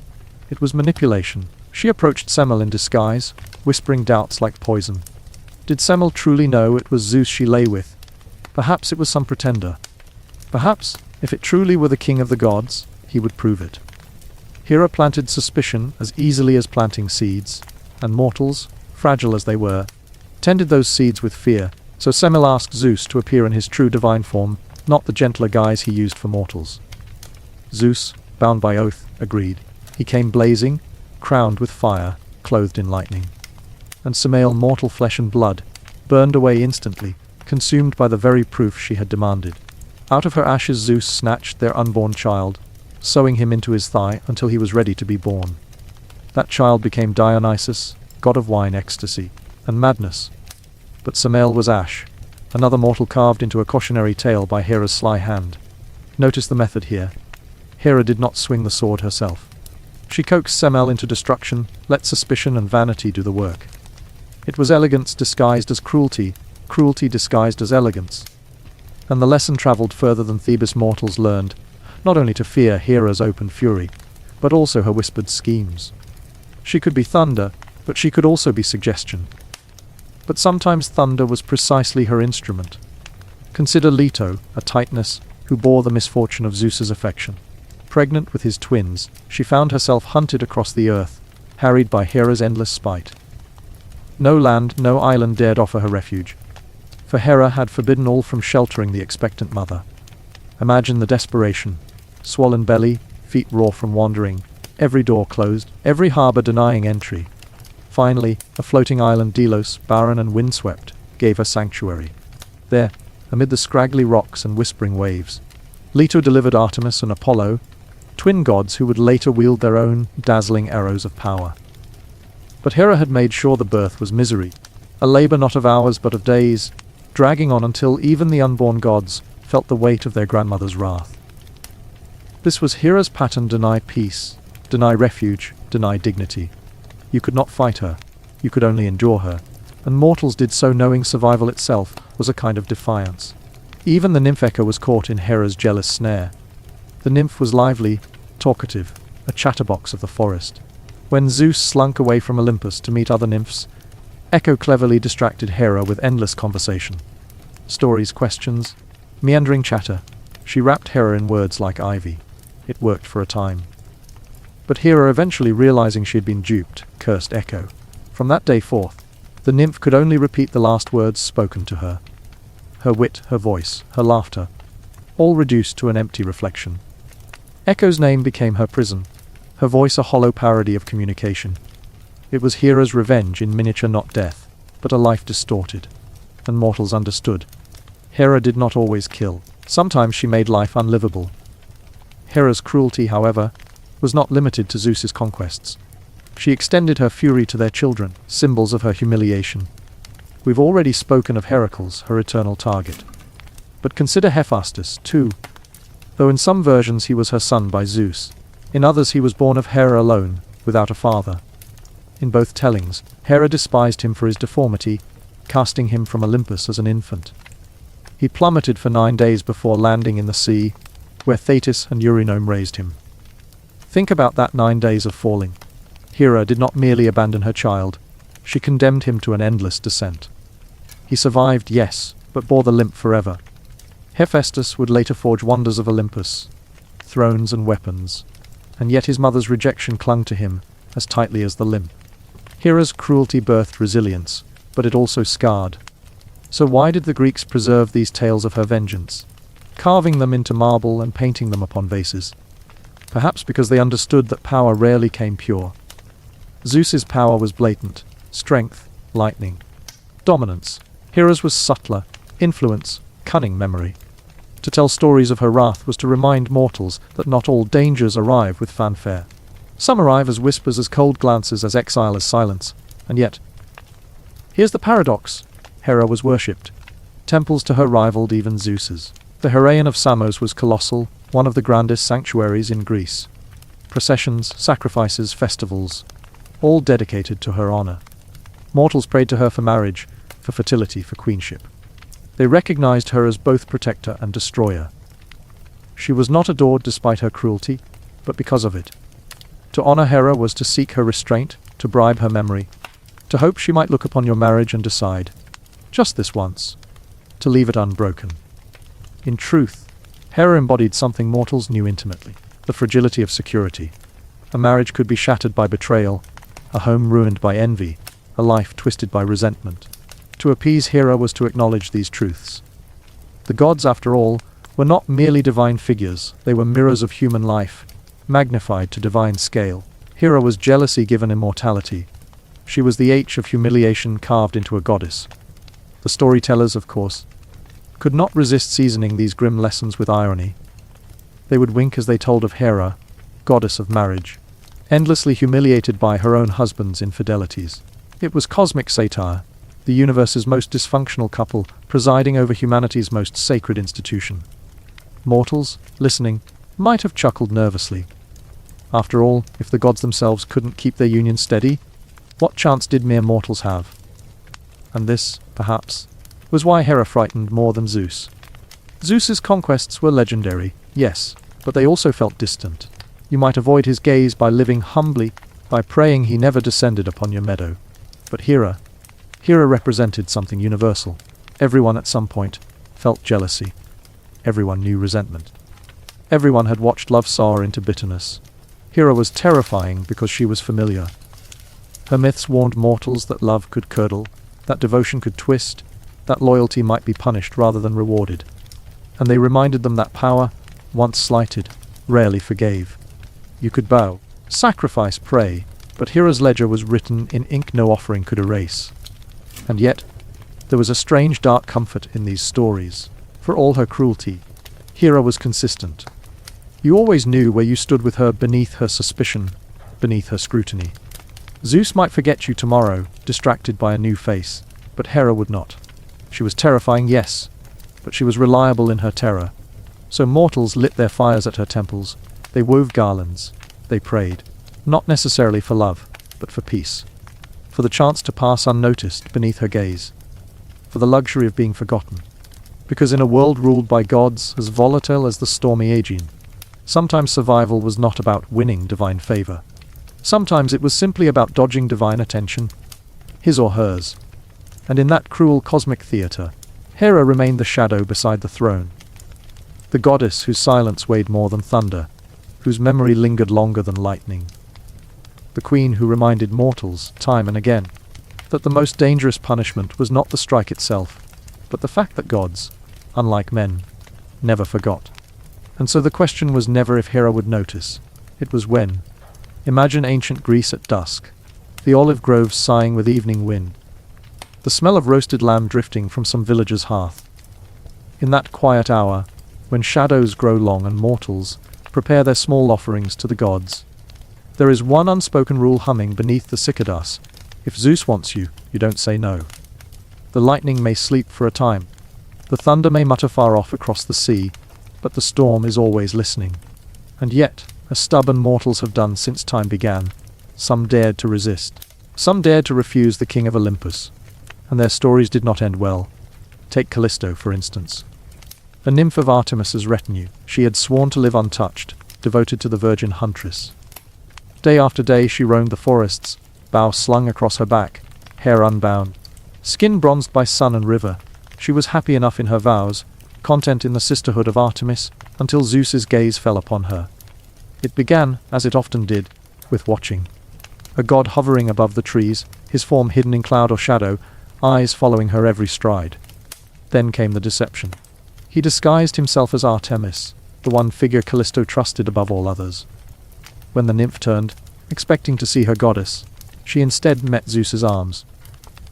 It was manipulation. She approached Semele in disguise, whispering doubts like poison. Did Semele truly know it was Zeus she lay with? Perhaps it was some pretender. Perhaps, if it truly were the king of the gods, he would prove it. Hera planted suspicion as easily as planting seeds, and mortals, fragile as they were, tended those seeds with fear, so Semele asked Zeus to appear in his true divine form, not the gentler guise he used for mortals. Zeus, bound by oath, agreed. He came blazing, crowned with fire, clothed in lightning. And Semele, mortal flesh and blood, burned away instantly, consumed by the very proof she had demanded. Out of her ashes Zeus snatched their unborn child, sewing him into his thigh until he was ready to be born. That child became Dionysus, god of wine, ecstasy, and madness. But Semele was ash, another mortal carved into a cautionary tale by Hera's sly hand. Notice the method here. Hera did not swing the sword herself. She coaxed Semele into destruction, let suspicion and vanity do the work. It was elegance disguised as cruelty, cruelty disguised as elegance. And the lesson travelled further than Thebes mortals learned, not only to fear Hera's open fury, but also her whispered schemes. She could be thunder, but she could also be suggestion. But sometimes thunder was precisely her instrument. Consider Leto, a Titaness, who bore the misfortune of Zeus's affection. Pregnant with his twins, she found herself hunted across the earth, harried by Hera's endless spite. No land, no island dared offer her refuge, for Hera had forbidden all from sheltering the expectant mother. Imagine the desperation. Swollen belly, feet raw from wandering, every door closed, every harbour denying entry. Finally, a floating island, Delos, barren and windswept, gave her sanctuary. There, amid the scraggly rocks and whispering waves, Leto delivered Artemis and Apollo, twin gods who would later wield their own dazzling arrows of power. But Hera had made sure the birth was misery, a labour not of hours but of days, dragging on until even the unborn gods felt the weight of their grandmother's wrath. This was Hera's pattern: deny peace, deny refuge, deny dignity. You could not fight her, you could only endure her, and mortals did so knowing survival itself was a kind of defiance. Even the nymph Echo was caught in Hera's jealous snare. The nymph was lively, talkative, a chatterbox of the forest. When Zeus slunk away from Olympus to meet other nymphs, Echo cleverly distracted Hera with endless conversation. Stories, questions, meandering chatter. She wrapped Hera in words like ivy. It worked for a time. But Hera, eventually realizing she had been duped, cursed Echo. From that day forth, the nymph could only repeat the last words spoken to her. Her wit, her voice, her laughter, all reduced to an empty reflection. Echo's name became her prison, her voice a hollow parody of communication. It was Hera's revenge in miniature, not death, but a life distorted. And mortals understood. Hera did not always kill. Sometimes she made life unlivable. Hera's cruelty, however, was not limited to Zeus's conquests. She extended her fury to their children, symbols of her humiliation. We've already spoken of Heracles, her eternal target. But consider Hephaestus, too. Though in some versions he was her son by Zeus, in others he was born of Hera alone, without a father. In both tellings, Hera despised him for his deformity, casting him from Olympus as an infant. He plummeted for 9 days before landing in the sea, where Thetis and Eurynome raised him. Think about that 9 days of falling. Hera did not merely abandon her child, she condemned him to an endless descent. He survived, yes, but bore the limp forever. Hephaestus would later forge wonders of Olympus, thrones and weapons, and yet his mother's rejection clung to him as tightly as the limp. Hera's cruelty birthed resilience, but it also scarred. So why did the Greeks preserve these tales of her vengeance, carving them into marble and painting them upon vases? Perhaps because they understood that power rarely came pure. Zeus's power was blatant, strength, lightning, dominance. Hera's was subtler, influence, cunning, memory. To tell stories of her wrath was to remind mortals that not all dangers arrive with fanfare. Some arrive as whispers, as cold glances, as exile, as silence. And yet, here's the paradox. Hera was worshipped. Temples to her rivaled even Zeus's. The Heraion of Samos was colossal, one of the grandest sanctuaries in Greece. Processions, sacrifices, festivals, all dedicated to her honor. Mortals prayed to her for marriage, for fertility, for queenship. They recognized her as both protector and destroyer. She was not adored despite her cruelty, but because of it. To honor Hera was to seek her restraint, to bribe her memory, to hope she might look upon your marriage and decide, just this once, to leave it unbroken. In truth, Hera embodied something mortals knew intimately, the fragility of security. A marriage could be shattered by betrayal, a home ruined by envy, a life twisted by resentment. To appease Hera was to acknowledge these truths. The gods, after all, were not merely divine figures, they were mirrors of human life, magnified to divine scale. Hera was jealousy given immortality. She was the H of humiliation carved into a goddess. The storytellers, of course, could not resist seasoning these grim lessons with irony. They would wink as they told of Hera, goddess of marriage, endlessly humiliated by her own husband's infidelities. It was cosmic satire, the universe's most dysfunctional couple presiding over humanity's most sacred institution. Mortals, listening, might have chuckled nervously. After all, if the gods themselves couldn't keep their union steady, what chance did mere mortals have? And this, perhaps, was why Hera frightened more than Zeus. Zeus's conquests were legendary, yes, but they also felt distant. You might avoid his gaze by living humbly, by praying he never descended upon your meadow. But Hera represented something universal. Everyone at some point felt jealousy. Everyone knew resentment. Everyone had watched love sour into bitterness. Hera was terrifying because she was familiar. Her myths warned mortals that love could curdle, that devotion could twist, that loyalty might be punished rather than rewarded. And they reminded them that power, once slighted, rarely forgave. You could bow, sacrifice, pray, but Hera's ledger was written in ink no offering could erase. And yet, there was a strange dark comfort in these stories. For all her cruelty, Hera was consistent. You always knew where you stood with her beneath her suspicion, beneath her scrutiny. Zeus might forget you tomorrow, distracted by a new face, but Hera would not. She was terrifying, yes, but she was reliable in her terror. So mortals lit their fires at her temples, they wove garlands, they prayed, not necessarily for love, but for peace, for the chance to pass unnoticed beneath her gaze, for the luxury of being forgotten. Because in a world ruled by gods as volatile as the stormy Aegean, sometimes survival was not about winning divine favor. Sometimes it was simply about dodging divine attention, his or hers. And in that cruel cosmic theater, Hera remained the shadow beside the throne. The goddess whose silence weighed more than thunder, whose memory lingered longer than lightning. The queen who reminded mortals, time and again, that the most dangerous punishment was not the strike itself, but the fact that gods, unlike men, never forgot. And so the question was never if Hera would notice. It was when. Imagine ancient Greece at dusk, the olive groves sighing with evening wind, the smell of roasted lamb drifting from some villager's hearth. In that quiet hour, when shadows grow long and mortals prepare their small offerings to the gods, there is one unspoken rule humming beneath the cicadas. If Zeus wants you, you don't say no. The lightning may sleep for a time, the thunder may mutter far off across the sea, but the storm is always listening. And yet, as stubborn mortals have done since time began, some dared to resist. Some dared to refuse the king of Olympus. And their stories did not end well. Take Callisto, for instance. A nymph of Artemis's retinue, she had sworn to live untouched, devoted to the virgin huntress. Day after day she roamed the forests, bow slung across her back, hair unbound, skin bronzed by sun and river. She was happy enough in her vows, content in the sisterhood of Artemis, until Zeus's gaze fell upon her. It began, as it often did, with watching. A god hovering above the trees, his form hidden in cloud or shadow, eyes following her every stride. Then came the deception. He disguised himself as Artemis, the one figure Callisto trusted above all others. When the nymph turned, expecting to see her goddess, she instead met Zeus's arms.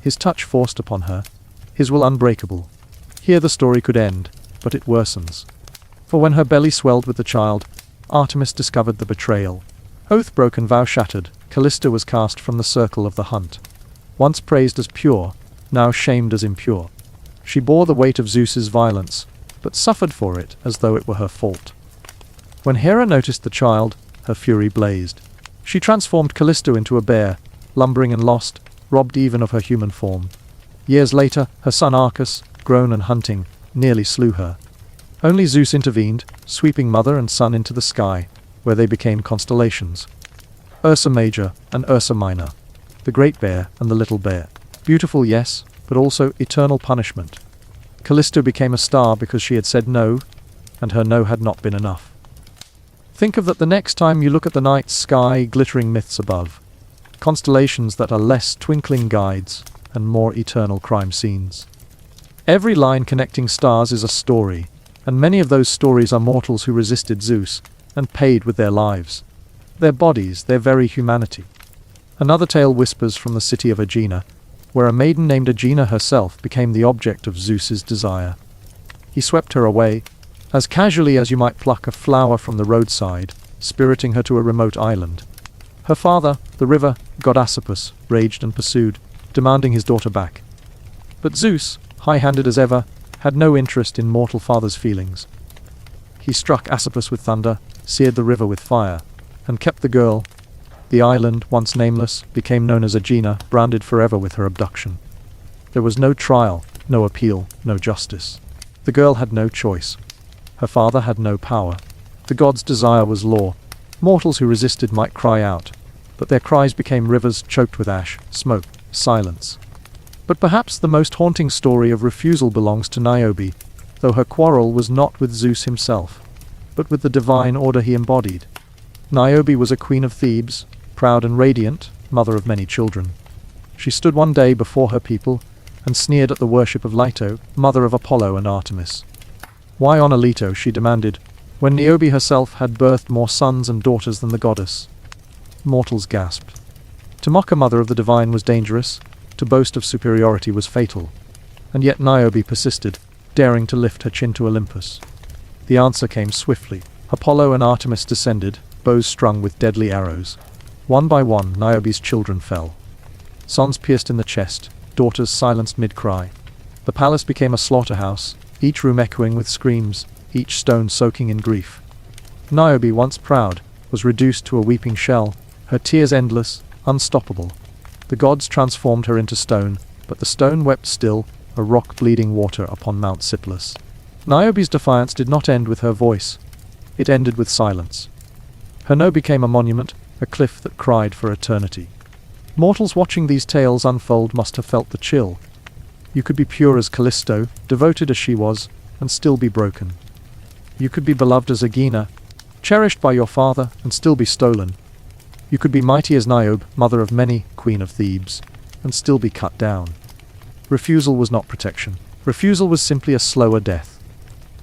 His touch forced upon her, his will unbreakable. Here the story could end, but it worsens. For when her belly swelled with the child, Artemis discovered the betrayal. Oath broken, vow shattered, Callisto was cast from the circle of the hunt. Once praised as pure, now shamed as impure. She bore the weight of Zeus's violence, but suffered for it as though it were her fault. When Hera noticed the child, her fury blazed. She transformed Callisto into a bear, lumbering and lost, robbed even of her human form. Years later, her son Arcas, grown and hunting, nearly slew her. Only Zeus intervened, sweeping mother and son into the sky, where they became constellations. Ursa Major and Ursa Minor. The Great Bear and the Little Bear. Beautiful, yes, but also eternal punishment. Callisto became a star because she had said no, and her no had not been enough. Think of that the next time you look at the night sky, glittering myths above. Constellations that are less twinkling guides, and more eternal crime scenes. Every line connecting stars is a story, and many of those stories are mortals who resisted Zeus and paid with their lives, their bodies, their very humanity. Another tale whispers from the city of Aegina, where a maiden named Aegina herself became the object of Zeus's desire. He swept her away, as casually as you might pluck a flower from the roadside, spiriting her to a remote island. Her father, the river god Asopus, raged and pursued, demanding his daughter back. But Zeus, high-handed as ever, had no interest in mortal father's feelings. He struck Asopus with thunder, seared the river with fire, and kept the girl. The island, once nameless, became known as Aegina, branded forever with her abduction. There was no trial, no appeal, no justice. The girl had no choice. Her father had no power. The god's desire was law. Mortals who resisted might cry out, but their cries became rivers choked with ash, smoke, silence. But perhaps the most haunting story of refusal belongs to Niobe, though her quarrel was not with Zeus himself, but with the divine order he embodied. Niobe was a queen of Thebes, proud and radiant, mother of many children. She stood one day before her people and sneered at the worship of Leto, mother of Apollo and Artemis. Why honor Leto, she demanded, when Niobe herself had birthed more sons and daughters than the goddess? Mortals gasped. To mock a mother of the divine was dangerous, to boast of superiority was fatal, and yet Niobe persisted, daring to lift her chin to Olympus. The answer came swiftly. Apollo and Artemis descended, bows strung with deadly arrows. One by one, Niobe's children fell. Sons pierced in the chest, daughters silenced mid-cry. The palace became a slaughterhouse, each room echoing with screams, each stone soaking in grief. Niobe, once proud, was reduced to a weeping shell, her tears endless, unstoppable. The gods transformed her into stone, but the stone wept still, a rock bleeding water upon Mount Cyplus. Niobe's defiance did not end with her voice. It ended with silence. Her no became a monument, a cliff that cried for eternity. Mortals watching these tales unfold must have felt the chill. You could be pure as Callisto, devoted as she was, and still be broken. You could be beloved as Aegina, cherished by your father, and still be stolen. You could be mighty as Niobe, mother of many, queen of Thebes, and still be cut down. Refusal was not protection. Refusal was simply a slower death.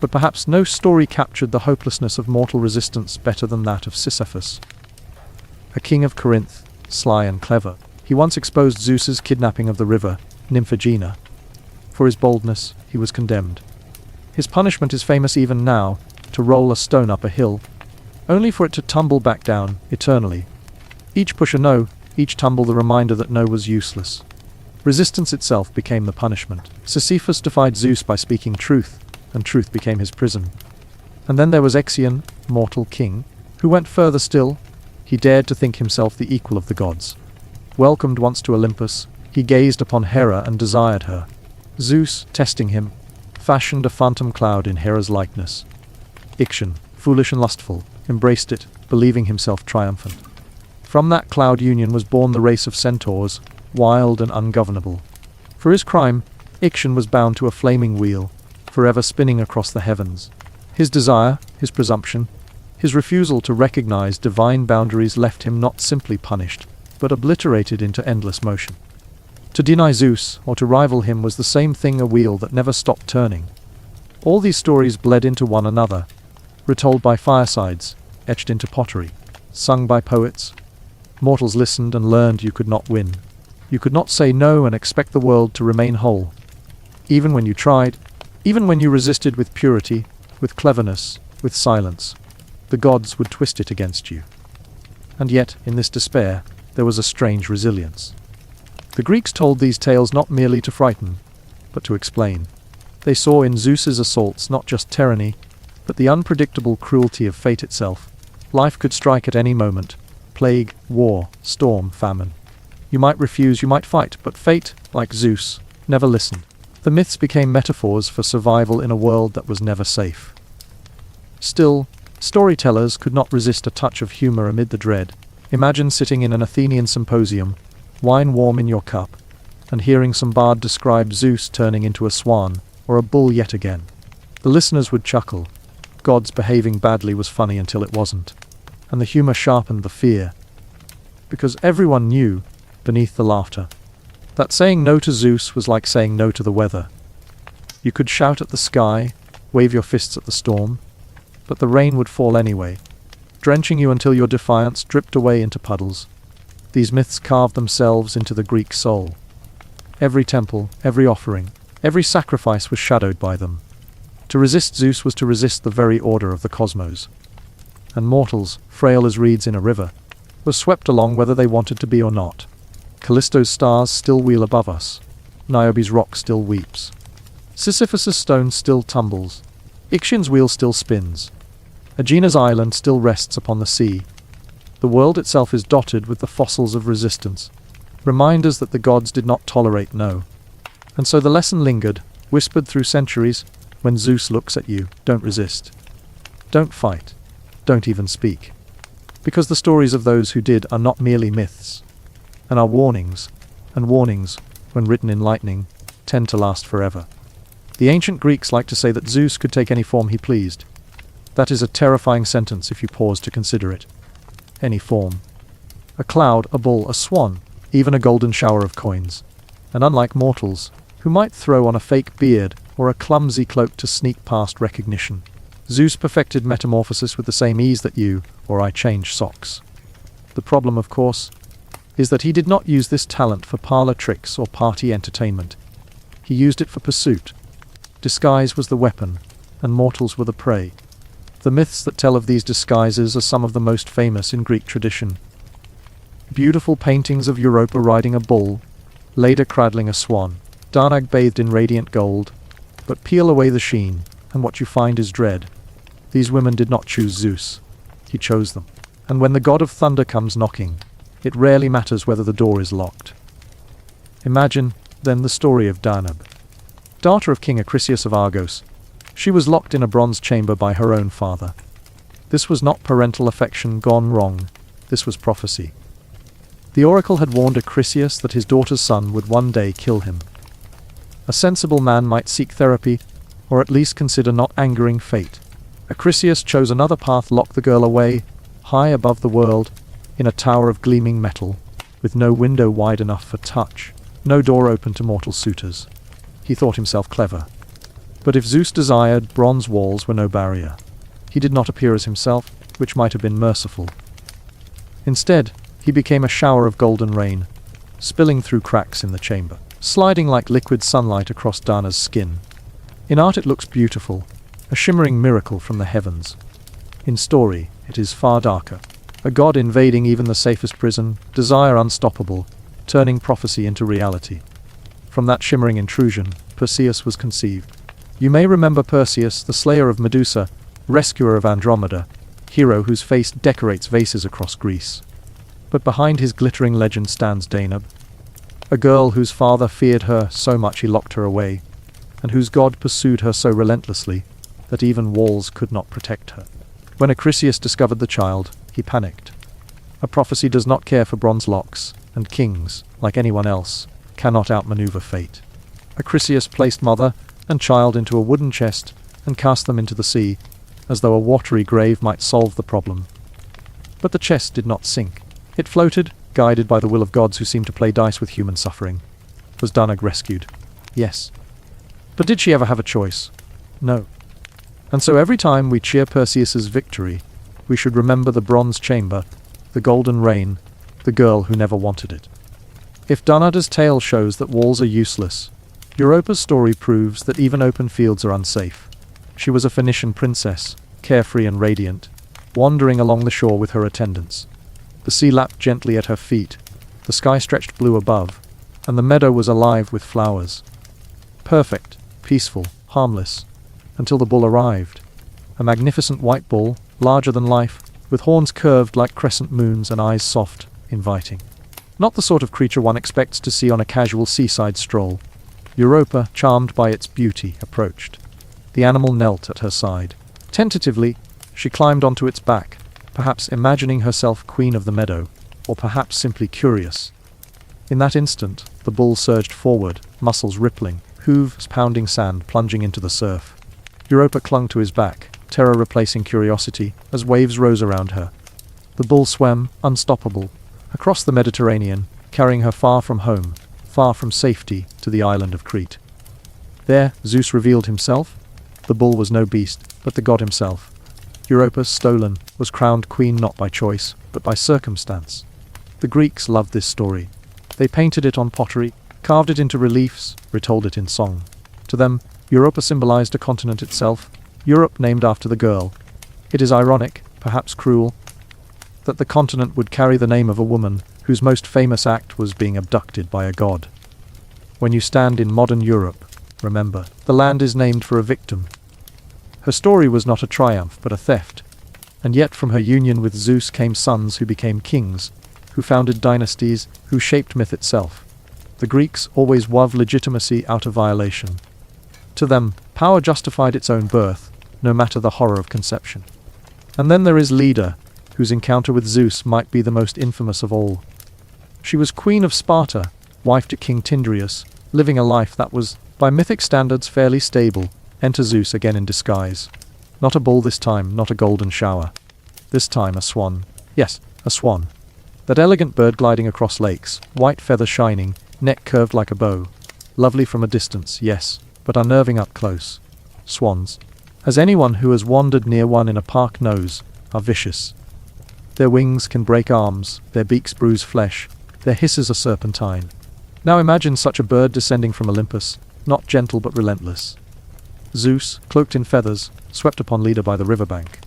But perhaps no story captured the hopelessness of mortal resistance better than that of Sisyphus. A king of Corinth, sly and clever, he once exposed Zeus's kidnapping of the river, nymph Aegina. For his boldness, he was condemned. His punishment is famous even now, to roll a stone up a hill, only for it to tumble back down, eternally. Each push a no, each tumble the reminder that no was useless. Resistance itself became the punishment. Sisyphus defied Zeus by speaking truth, and truth became his prison. And then there was Ixion, mortal king, who went further still. He dared to think himself the equal of the gods. Welcomed once to Olympus, he gazed upon Hera and desired her. Zeus, testing him, fashioned a phantom cloud in Hera's likeness. Ixion, foolish and lustful, embraced it, believing himself triumphant. From that cloud union was born the race of centaurs, wild and ungovernable. For his crime, Ixion was bound to a flaming wheel, forever spinning across the heavens. His desire, his presumption, his refusal to recognize divine boundaries left him not simply punished, but obliterated into endless motion. To deny Zeus, or to rival him, was the same thing, a wheel that never stopped turning. All these stories bled into one another, retold by firesides, etched into pottery, sung by poets. Mortals listened and learned you could not win. You could not say no and expect the world to remain whole. Even when you tried, even when you resisted with purity, with cleverness, with silence, the gods would twist it against you. And yet, in this despair, there was a strange resilience. The Greeks told these tales not merely to frighten, but to explain. They saw in Zeus's assaults not just tyranny, but the unpredictable cruelty of fate itself. Life could strike at any moment. Plague, war, storm, famine. You might refuse, you might fight, but fate, like Zeus, never listened. The myths became metaphors for survival in a world that was never safe. Still, storytellers could not resist a touch of humor amid the dread. Imagine sitting in an Athenian symposium, wine warm in your cup, and hearing some bard describe Zeus turning into a swan, or a bull yet again. The listeners would chuckle. Gods behaving badly was funny until it wasn't. And the humor sharpened the fear. Because everyone knew, beneath the laughter, That saying no to Zeus was like saying no to the weather. You could shout at the sky, wave your fists at the storm, but the rain would fall anyway, drenching you until your defiance dripped away into puddles. These myths carved themselves into the Greek soul. Every temple, every offering, every sacrifice was shadowed by them. To resist Zeus was to resist the very order of the cosmos. And mortals, frail as reeds in a river, were swept along whether they wanted to be or not. Callisto's stars still wheel above us. Niobe's rock still weeps. Sisyphus' stone still tumbles. Ixion's wheel still spins. Aegena's island still rests upon the sea. The world itself is dotted with the fossils of resistance, reminders that the gods did not tolerate no. And so the lesson lingered, whispered through centuries. When Zeus looks at you, don't resist. Don't fight. Don't even speak. Because the stories of those who did are not merely myths, and are warnings, and warnings, when written in lightning, tend to last forever. The ancient Greeks liked to say that Zeus could take any form he pleased. That is a terrifying sentence if you pause to consider it. Any form. A cloud, a bull, a swan, even a golden shower of coins. And unlike mortals, who might throw on a fake beard or a clumsy cloak to sneak past recognition, Zeus perfected metamorphosis with the same ease that you or I change socks. The problem, of course, is that he did not use this talent for parlor tricks or party entertainment. He used it for pursuit. Disguise was the weapon, and mortals were the prey. The myths that tell of these disguises are some of the most famous in Greek tradition. Beautiful paintings of Europa riding a bull, Leda cradling a swan, Danag bathed in radiant gold, but peel away the sheen, and what you find is dread. These women did not choose Zeus. He chose them. And when the god of thunder comes knocking, it rarely matters whether the door is locked. Imagine, then, the story of Danab, daughter of King Acrisius of Argos. She was locked in a bronze chamber by her own father. This was not parental affection gone wrong. This was prophecy. The oracle had warned Acrisius that his daughter's son would one day kill him. A sensible man might seek therapy, or at least consider not angering fate. Acrisius chose another path, locked the girl away, high above the world, in a tower of gleaming metal, with no window wide enough for touch, no door open to mortal suitors. He thought himself clever. But if Zeus desired, bronze walls were no barrier. He did not appear as himself, which might have been merciful. Instead, he became a shower of golden rain, spilling through cracks in the chamber, sliding like liquid sunlight across Dana's skin. In art it looks beautiful, a shimmering miracle from the heavens. In story, it is far darker. A god invading even the safest prison, desire unstoppable, turning prophecy into reality. From that shimmering intrusion, Perseus was conceived. You may remember Perseus, the slayer of Medusa, rescuer of Andromeda, hero whose face decorates vases across Greece. But behind his glittering legend stands Danab, a girl whose father feared her so much he locked her away, and whose god pursued her so relentlessly that even walls could not protect her. When Acrisius discovered the child, he panicked. A prophecy does not care for bronze locks, and kings, like anyone else, cannot outmaneuver fate. Acrisius placed mother and child into a wooden chest and cast them into the sea, as though a watery grave might solve the problem. But the chest did not sink. It floated, guided by the will of gods who seemed to play dice with human suffering. Was Danag rescued? Yes. But did she ever have a choice? No. And so every time we cheer Perseus's victory, we should remember the bronze chamber, the golden rain, the girl who never wanted it. If Danada's tale shows that walls are useless, Europa's story proves that even open fields are unsafe. She was a Phoenician princess, carefree and radiant, wandering along the shore with her attendants. The sea lapped gently at her feet, the sky stretched blue above, and the meadow was alive with flowers. Perfect, peaceful, harmless, until the bull arrived. A magnificent white bull, larger than life, with horns curved like crescent moons and eyes soft, inviting. Not the sort of creature one expects to see on a casual seaside stroll. Europa, charmed by its beauty, approached. The animal knelt at her side. Tentatively, she climbed onto its back, perhaps imagining herself queen of the meadow, or perhaps simply curious. In that instant, the bull surged forward, muscles rippling, hooves pounding sand, plunging into the surf. Europa clung to his back, terror replacing curiosity, as waves rose around her. The bull swam, unstoppable, across the Mediterranean, carrying her far from home, far from safety, to the island of Crete. There, Zeus revealed himself. The bull was no beast, but the god himself. Europa, stolen, was crowned queen not by choice, but by circumstance. The Greeks loved this story. They painted it on pottery, carved it into reliefs, retold it in song. To them, Europa symbolized a continent itself, Europe named after the girl. It is ironic, perhaps cruel, that the continent would carry the name of a woman whose most famous act was being abducted by a god. When you stand in modern Europe, remember, the land is named for a victim. Her story was not a triumph, but a theft. And yet from her union with Zeus came sons who became kings, who founded dynasties, who shaped myth itself. The Greeks always wove legitimacy out of violation. To them, power justified its own birth, no matter the horror of conception. And then there is Leda, whose encounter with Zeus might be the most infamous of all. She was queen of Sparta, wife to King Tyndareus, living a life that was, by mythic standards, fairly stable. Enter Zeus again in disguise. Not a bull this time, not a golden shower. This time a swan. Yes, a swan. That elegant bird gliding across lakes, white feathers shining, neck curved like a bow. Lovely from a distance, yes, but unnerving up close. Swans, as anyone who has wandered near one in a park knows, are vicious. Their wings can break arms, their beaks bruise flesh, their hisses are serpentine. Now imagine such a bird descending from Olympus, not gentle but relentless. Zeus, cloaked in feathers, swept upon Leda by the riverbank.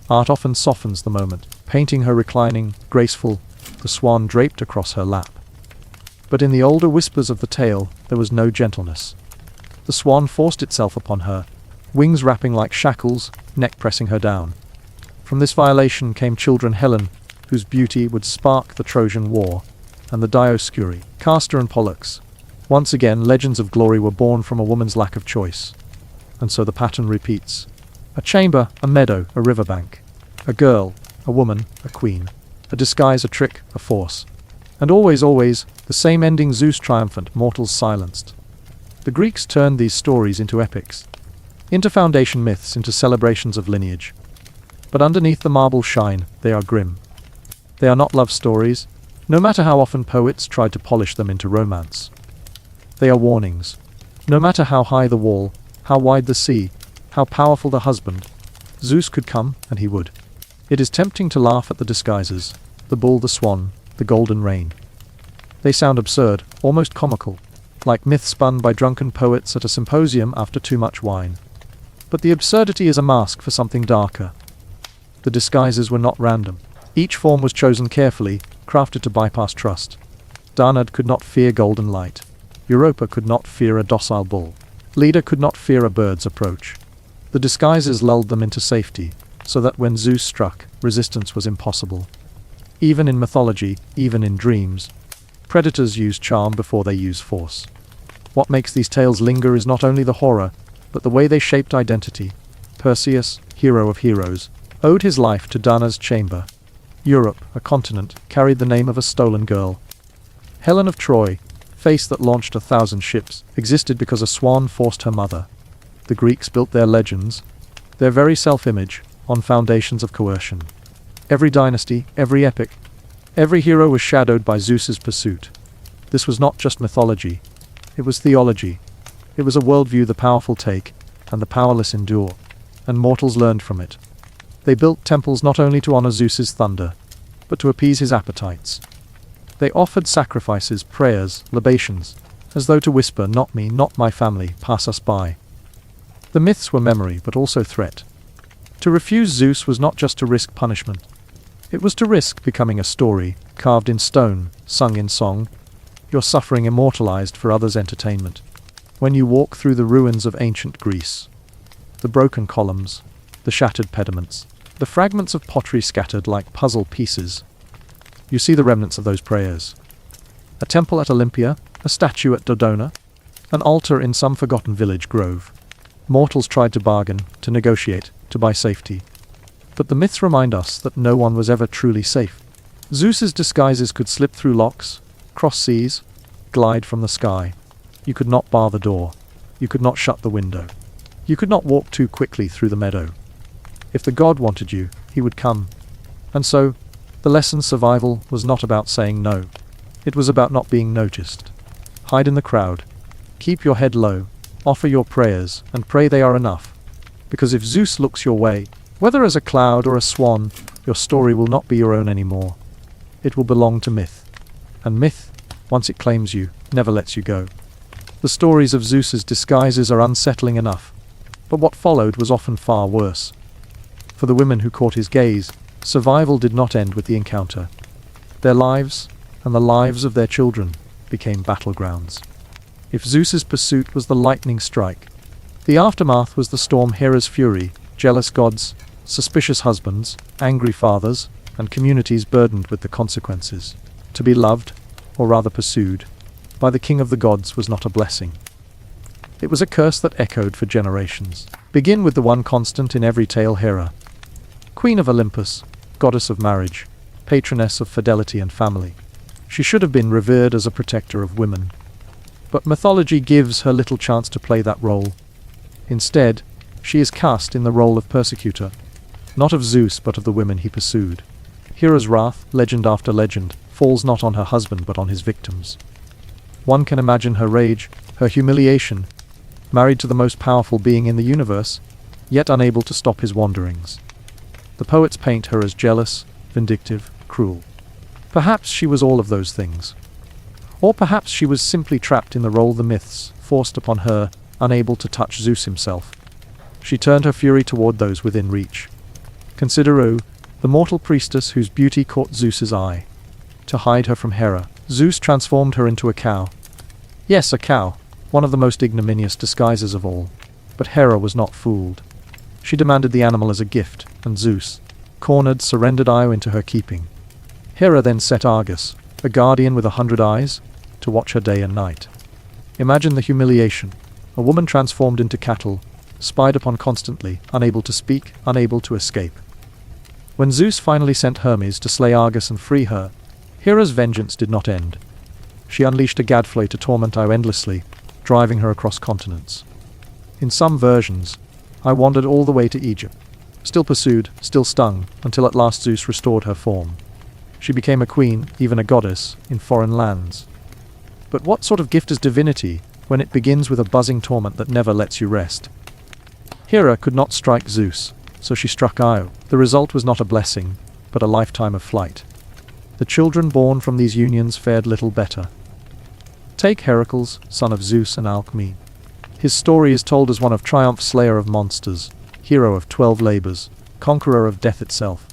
Art often softens the moment, painting her reclining, graceful, the swan draped across her lap. But in the older whispers of the tale, there was no gentleness. The swan forced itself upon her, wings wrapping like shackles, neck pressing her down. From this violation came children Helen, whose beauty would spark the Trojan War, and the Dioscuri, Castor and Pollux. Once again, legends of glory were born from a woman's lack of choice. And so the pattern repeats. A chamber, a meadow, a riverbank. A girl, a woman, a queen. A disguise, a trick, a force. And always, always, the same ending: Zeus triumphant, mortals silenced. The Greeks turned these stories into epics, into foundation myths, into celebrations of lineage. But underneath the marble shine, they are grim. They are not love stories, no matter how often poets tried to polish them into romance. They are warnings. No matter how high the wall, how wide the sea, how powerful the husband, Zeus could come, and he would. It is tempting to laugh at the disguises, the bull, the swan, the golden rain. They sound absurd, almost comical, like myths spun by drunken poets at a symposium after too much wine. But the absurdity is a mask for something darker. The disguises were not random. Each form was chosen carefully, crafted to bypass trust. Danae could not fear golden light. Europa could not fear a docile bull. Leda could not fear a bird's approach. The disguises lulled them into safety, so that when Zeus struck, resistance was impossible. Even in mythology, even in dreams, predators use charm before they use force. What makes these tales linger is not only the horror, but the way they shaped identity. Perseus, hero of heroes, owed his life to Danae's chamber. Europe, a continent, carried the name of a stolen girl. Helen of Troy, face that launched 1,000 ships, existed because a swan forced her mother. The Greeks built their legends, their very self-image, on foundations of coercion. Every dynasty, every epic, every hero was shadowed by Zeus's pursuit. This was not just mythology, it was theology. It was a worldview the powerful take, and the powerless endure, and mortals learned from it. They built temples not only to honor Zeus's thunder, but to appease his appetites. They offered sacrifices, prayers, libations, as though to whisper, "Not me, not my family, pass us by." The myths were memory, but also threat. To refuse Zeus was not just to risk punishment. It was to risk becoming a story, carved in stone, sung in song, your suffering immortalized for others' entertainment. When you walk through the ruins of ancient Greece, the broken columns, the shattered pediments, the fragments of pottery scattered like puzzle pieces, you see the remnants of those prayers. A temple at Olympia, a statue at Dodona, an altar in some forgotten village grove. Mortals tried to bargain, to negotiate, to buy safety. But the myths remind us that no one was ever truly safe. Zeus's disguises could slip through locks, cross seas, glide from the sky. You could not bar the door. You could not shut the window. You could not walk too quickly through the meadow. If the god wanted you, he would come. And so, the lesson survival was not about saying no. It was about not being noticed. Hide in the crowd. Keep your head low. Offer your prayers, and pray they are enough. Because if Zeus looks your way, whether as a cloud or a swan, your story will not be your own anymore. It will belong to myth. And myth, once it claims you, never lets you go. The stories of Zeus's disguises are unsettling enough, but what followed was often far worse. For the women who caught his gaze, survival did not end with the encounter. Their lives, and the lives of their children, became battlegrounds. If Zeus's pursuit was the lightning strike, the aftermath was the storm Hera's fury, jealous gods, suspicious husbands, angry fathers, and communities burdened with the consequences. To be loved, or rather pursued, by the king of the gods was not a blessing. It was a curse that echoed for generations. Begin with the one constant in every tale, Hera. Queen of Olympus, goddess of marriage, patroness of fidelity and family. She should have been revered as a protector of women. But mythology gives her little chance to play that role. Instead, she is cast in the role of persecutor, not of Zeus but of the women he pursued. Hera's wrath, legend after legend, falls not on her husband but on his victims. One can imagine her rage, her humiliation, married to the most powerful being in the universe, yet unable to stop his wanderings. The poets paint her as jealous, vindictive, cruel. Perhaps she was all of those things. Or perhaps she was simply trapped in the role the myths forced upon her, unable to touch Zeus himself. She turned her fury toward those within reach. Consider the mortal priestess whose beauty caught Zeus's eye. To hide her from Hera, Zeus transformed her into a cow. Yes, a cow, one of the most ignominious disguises of all. But Hera was not fooled. She demanded the animal as a gift, and Zeus, cornered, surrendered Io into her keeping. Hera then set Argus, a guardian with 100 eyes, to watch her day and night. Imagine the humiliation. A woman transformed into cattle, spied upon constantly, unable to speak, unable to escape. When Zeus finally sent Hermes to slay Argus and free her, Hera's vengeance did not end. She unleashed a gadfly to torment Io endlessly, driving her across continents. In some versions, Io wandered all the way to Egypt, still pursued, still stung, until at last Zeus restored her form. She became a queen, even a goddess, in foreign lands. But what sort of gift is divinity when it begins with a buzzing torment that never lets you rest? Hera could not strike Zeus, so she struck Io. The result was not a blessing, but a lifetime of flight. The children born from these unions fared little better. Take Heracles, son of Zeus and Alcmene. His story is told as one of triumph, slayer of monsters, hero of 12 labors, conqueror of death itself.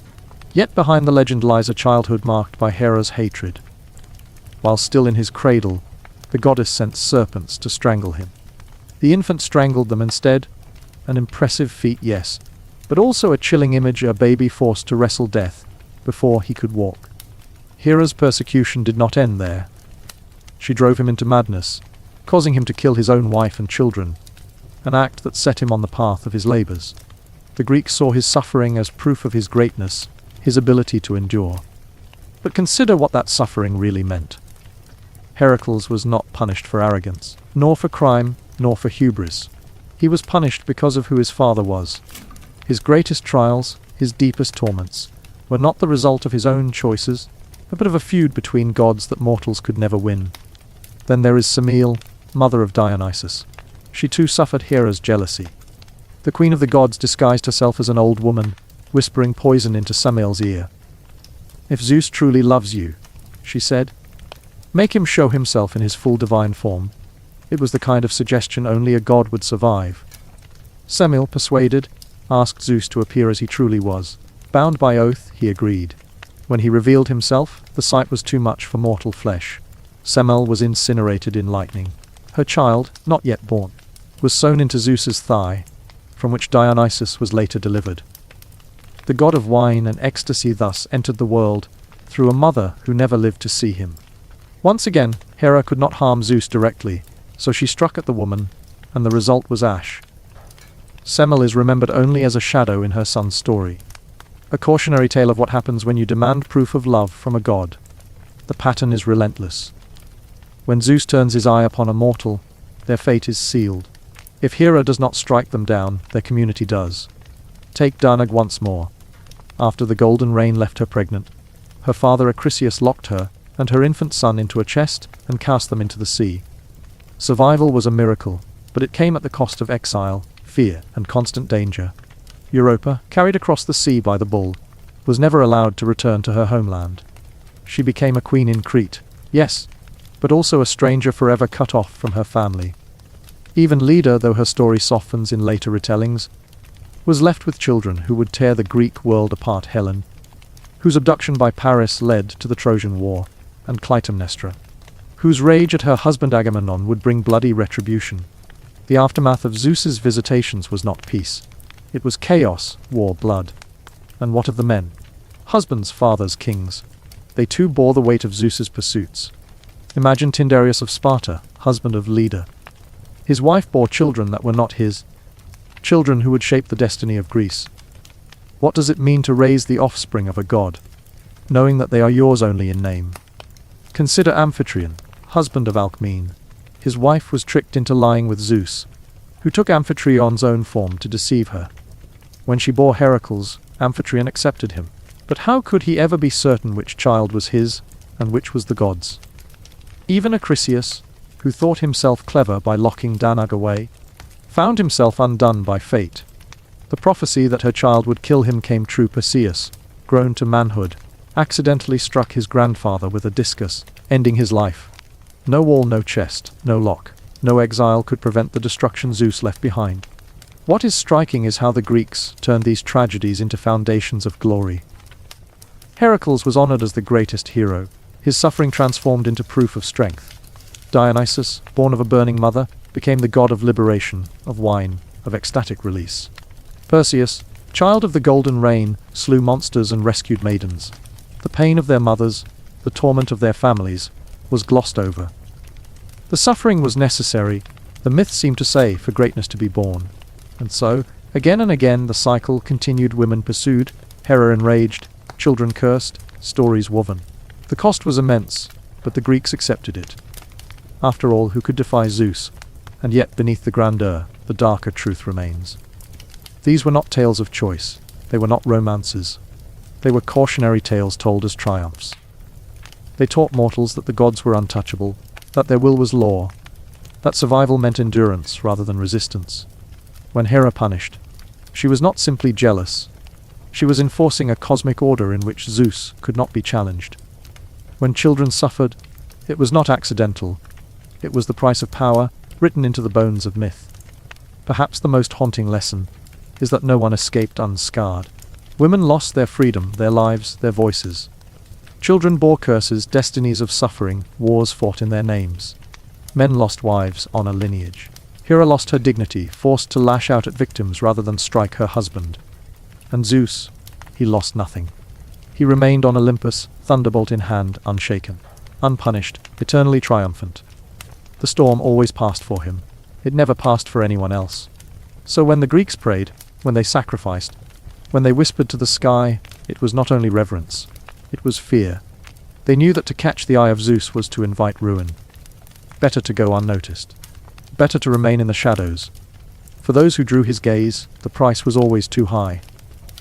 Yet behind the legend lies a childhood marked by Hera's hatred. While still in his cradle, the goddess sent serpents to strangle him. The infant strangled them instead. An impressive feat, yes, but also a chilling image, a baby forced to wrestle death before he could walk. Hera's persecution did not end there. She drove him into madness, causing him to kill his own wife and children, an act that set him on the path of his labors. The Greeks saw his suffering as proof of his greatness, his ability to endure. But consider what that suffering really meant. Heracles was not punished for arrogance, nor for crime, nor for hubris. He was punished because of who his father was. His greatest trials, his deepest torments, were not the result of his own choices, but of a feud between gods that mortals could never win. Then there is Semele, mother of Dionysus. She too suffered Hera's jealousy. The queen of the gods disguised herself as an old woman, whispering poison into Semele's ear. "If Zeus truly loves you," she said, "make him show himself in his full divine form." It was the kind of suggestion only a god would survive. Semele, persuaded, asked Zeus to appear as he truly was. Bound by oath, he agreed. When he revealed himself, the sight was too much for mortal flesh. Semele was incinerated in lightning. Her child, not yet born, was sewn into Zeus's thigh, from which Dionysus was later delivered. The god of wine and ecstasy thus entered the world, through a mother who never lived to see him. Once again, Hera could not harm Zeus directly, so she struck at the woman, and the result was ash. Semele is remembered only as a shadow in her son's story. A cautionary tale of what happens when you demand proof of love from a god. The pattern is relentless. When Zeus turns his eye upon a mortal, their fate is sealed. If Hera does not strike them down, their community does. Take Danag once more. After the golden rain left her pregnant, her father Acrisius locked her and her infant son into a chest and cast them into the sea. Survival was a miracle, but it came at the cost of exile, fear, and constant danger. Europa, carried across the sea by the bull, was never allowed to return to her homeland. She became a queen in Crete, yes, but also a stranger forever cut off from her family. Even Leda, though her story softens in later retellings, was left with children who would tear the Greek world apart. Helen, whose abduction by Paris led to the Trojan War, and Clytemnestra, whose rage at her husband Agamemnon would bring bloody retribution. The aftermath of Zeus's visitations was not peace. It was chaos, war, blood. And what of the men? Husbands, fathers, kings. They too bore the weight of Zeus's pursuits. Imagine Tyndareus of Sparta, husband of Leda. His wife bore children that were not his, children who would shape the destiny of Greece. What does it mean to raise the offspring of a god, knowing that they are yours only in name? Consider Amphitryon, husband of Alcmene. His wife was tricked into lying with Zeus, who took Amphitryon's own form to deceive her. When she bore Heracles, Amphitryon accepted him. But how could he ever be certain which child was his, and which was the god's? Even Acrisius, who thought himself clever by locking Danag away, found himself undone by fate. The prophecy that her child would kill him came true. Perseus, grown to manhood, accidentally struck his grandfather with a discus, ending his life. No wall, no chest, no lock, no exile could prevent the destruction Zeus left behind. What is striking is how the Greeks turned these tragedies into foundations of glory. Heracles was honored as the greatest hero, his suffering transformed into proof of strength. Dionysus, born of a burning mother, became the god of liberation, of wine, of ecstatic release. Perseus, child of the golden rain, slew monsters and rescued maidens. The pain of their mothers, the torment of their families, was glossed over. The suffering was necessary, the myths seem to say, for greatness to be born. And so, again and again the cycle continued. Women pursued, Hera enraged, children cursed, stories woven. The cost was immense, but the Greeks accepted it. After all, who could defy Zeus? And yet beneath the grandeur, the darker truth remains. These were not tales of choice, they were not romances. They were cautionary tales told as triumphs. They taught mortals that the gods were untouchable, that their will was law, that survival meant endurance rather than resistance. When Hera punished, she was not simply jealous. She was enforcing a cosmic order in which Zeus could not be challenged. When children suffered, it was not accidental. It was the price of power, written into the bones of myth. Perhaps the most haunting lesson is that no one escaped unscarred. Women lost their freedom, their lives, their voices. Children bore curses, destinies of suffering, wars fought in their names. Men lost wives, honor, lineage. Hera lost her dignity, forced to lash out at victims rather than strike her husband. And Zeus, he lost nothing. He remained on Olympus, thunderbolt in hand, unshaken, unpunished, eternally triumphant. The storm always passed for him. It never passed for anyone else. So when the Greeks prayed, when they sacrificed, when they whispered to the sky, it was not only reverence, it was fear. They knew that to catch the eye of Zeus was to invite ruin. Better to go unnoticed. Better to remain in the shadows. For those who drew his gaze, the price was always too high.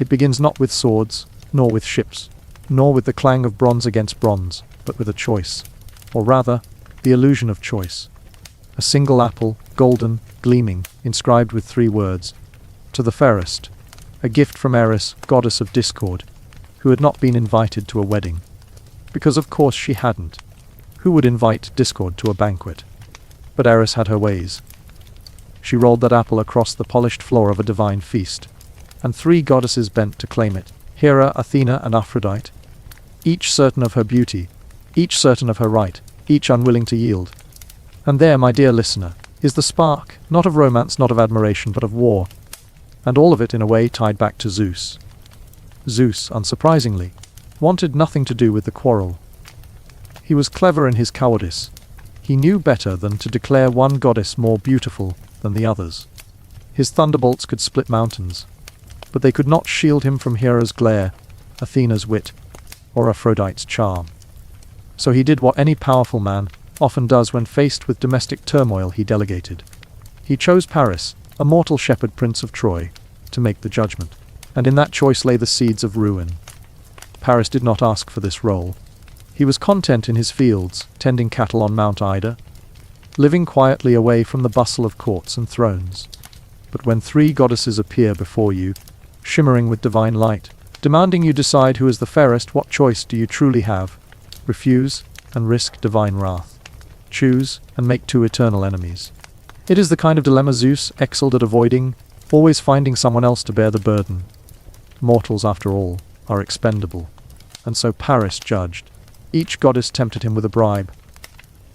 It begins not with swords, nor with ships, nor with the clang of bronze against bronze, but with a choice. Or rather, the illusion of choice. A single apple, golden, gleaming, inscribed with 3 words. To the fairest. A gift from Eris, goddess of discord, who had not been invited to a wedding. Because of course she hadn't. Who would invite discord to a banquet? But Eris had her ways. She rolled that apple across the polished floor of a divine feast, and 3 goddesses bent to claim it, Hera, Athena, and Aphrodite, each certain of her beauty, each certain of her right, each unwilling to yield. And there, my dear listener, is the spark, not of romance, not of admiration, but of war, and all of it in a way tied back to Zeus. Zeus, unsurprisingly, wanted nothing to do with the quarrel. He was clever in his cowardice. He knew better than to declare one goddess more beautiful than the others. His thunderbolts could split mountains, but they could not shield him from Hera's glare, Athena's wit, or Aphrodite's charm. So he did what any powerful man often does when faced with domestic turmoil. He delegated. He chose Paris, a mortal shepherd prince of Troy, to make the judgment, and in that choice lay the seeds of ruin. Paris did not ask for this role. He was content in his fields, tending cattle on Mount Ida. living quietly away from the bustle of courts and thrones. But when three goddesses appear before you, shimmering with divine light, demanding you decide who is the fairest, what choice do you truly have? Refuse and risk divine wrath. Choose and make two eternal enemies. It is the kind of dilemma Zeus excelled at avoiding, always finding someone else to bear the burden. Mortals, after all, are expendable. And so Paris judged. Each goddess tempted him with a bribe.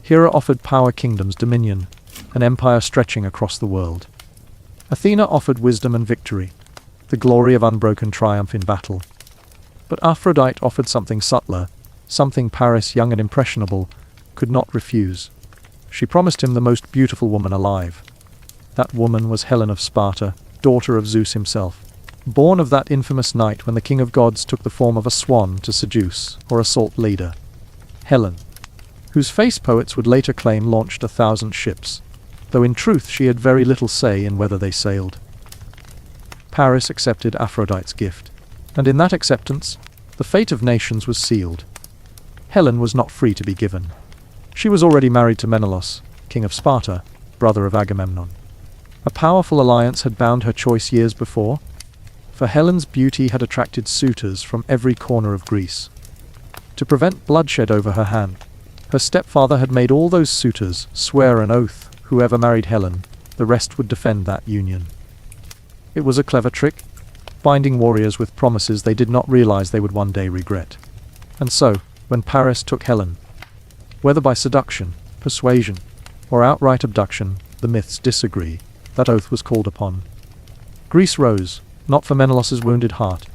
Hera offered power, kingdoms, dominion, an empire stretching across the world. Athena offered wisdom and victory, the glory of unbroken triumph in battle. But Aphrodite offered something subtler, something Paris, young and impressionable, could not refuse. She promised him the most beautiful woman alive. That woman was Helen of Sparta, daughter of Zeus himself, born of that infamous night when the king of gods took the form of a swan to seduce or assault Leda. Helen, whose face poets would later claim launched 1,000 ships, though in truth she had very little say in whether they sailed. Paris accepted Aphrodite's gift, and in that acceptance, the fate of nations was sealed. Helen was not free to be given. She was already married to Menelaus, king of Sparta, brother of Agamemnon. A powerful alliance had bound her choice years before, for Helen's beauty had attracted suitors from every corner of Greece. To prevent bloodshed over her hand, her stepfather had made all those suitors swear an oath, whoever married Helen, the rest would defend that union. It was a clever trick, binding warriors with promises they did not realize they would one day regret. And so, when Paris took Helen, whether by seduction, persuasion, or outright abduction, the myths disagree, that oath was called upon. Greece rose, not for Menelaus's wounded heart,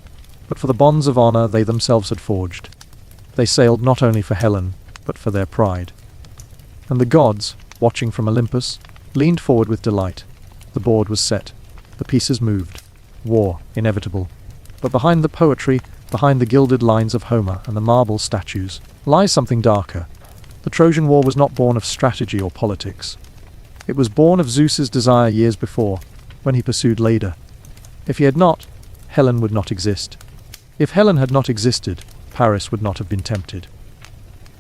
but for the bonds of honor they themselves had forged. They sailed not only for Helen, but for their pride. And the gods, watching from Olympus, leaned forward with delight. The board was set. The pieces moved. War, inevitable. But behind the poetry, behind the gilded lines of Homer and the marble statues, lies something darker. The Trojan War was not born of strategy or politics. It was born of Zeus's desire years before, when he pursued Leda. If he had not, Helen would not exist. If Helen had not existed, Paris would not have been tempted.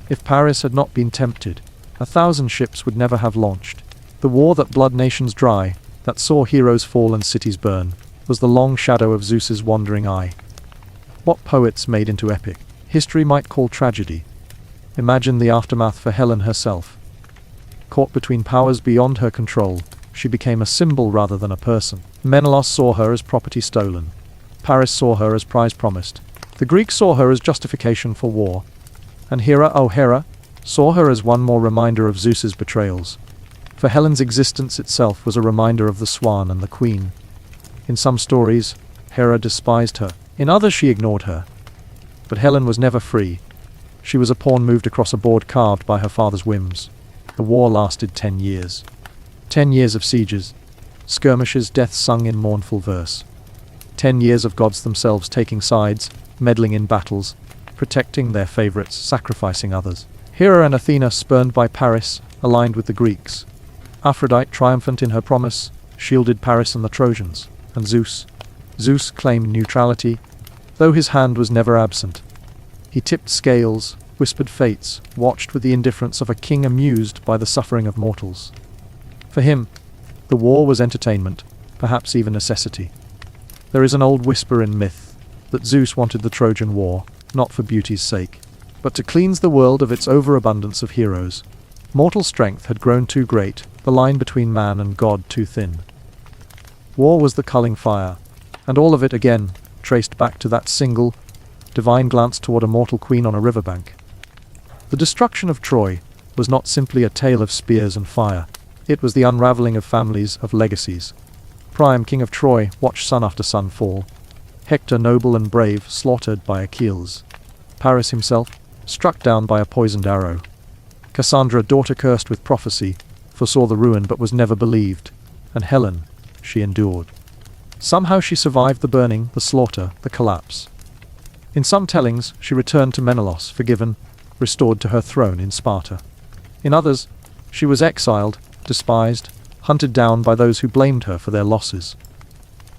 If Paris had not been tempted, 1,000 ships would never have launched. The war that bled nations dry, that saw heroes fall and cities burn, was the long shadow of Zeus's wandering eye. What poets made into epic, history might call tragedy. Imagine the aftermath for Helen herself. Caught between powers beyond her control, she became a symbol rather than a person. Menelaus saw her as property stolen. Paris saw her as prize promised. The Greeks saw her as justification for war. And Hera, oh Hera, saw her as one more reminder of Zeus's betrayals. For Helen's existence itself was a reminder of the swan and the queen. In some stories, Hera despised her. In others she ignored her. But Helen was never free. She was a pawn moved across a board carved by her father's whims. The war lasted 10 years. 10 years of sieges, skirmishes, death sung in mournful verse. 10 years of gods themselves taking sides, meddling in battles, protecting their favorites, sacrificing others. Hera and Athena spurned by Paris, aligned with the Greeks. Aphrodite, triumphant in her promise, shielded Paris and the Trojans. And Zeus claimed neutrality, though his hand was never absent. He tipped scales, whispered fates, watched with the indifference of a king amused by the suffering of mortals. For him, the war was entertainment, perhaps even necessity. There is an old whisper in myth that Zeus wanted the Trojan War, not for beauty's sake, but to cleanse the world of its overabundance of heroes. Mortal strength had grown too great, the line between man and god too thin. War was the culling fire, and all of it again traced back to that single, divine glance toward a mortal queen on a riverbank. The destruction of Troy was not simply a tale of spears and fire. It was the unraveling of families, of legacies. Priam, king of Troy, watched son after son fall. Hector, noble and brave, slaughtered by Achilles. Paris himself, struck down by a poisoned arrow. Cassandra, daughter cursed with prophecy, foresaw the ruin but was never believed. And Helen, she endured. Somehow she survived the burning, the slaughter, the collapse. In some tellings, she returned to Menelaus, forgiven, restored to her throne in Sparta. In others, she was exiled, despised, hunted down by those who blamed her for their losses.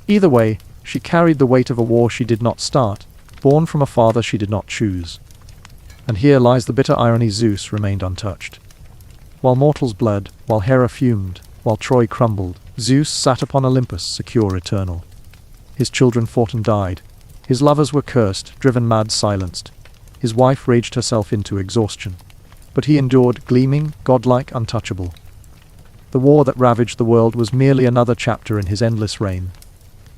Either way, she carried the weight of a war she did not start, born from a father she did not choose. And here lies the bitter irony: Zeus remained untouched. While mortals bled, while Hera fumed, while Troy crumbled, Zeus sat upon Olympus, secure, eternal. His children fought and died. His lovers were cursed, driven mad, silenced. His wife raged herself into exhaustion. But he endured, gleaming, godlike, untouchable. The war that ravaged the world was merely another chapter in his endless reign.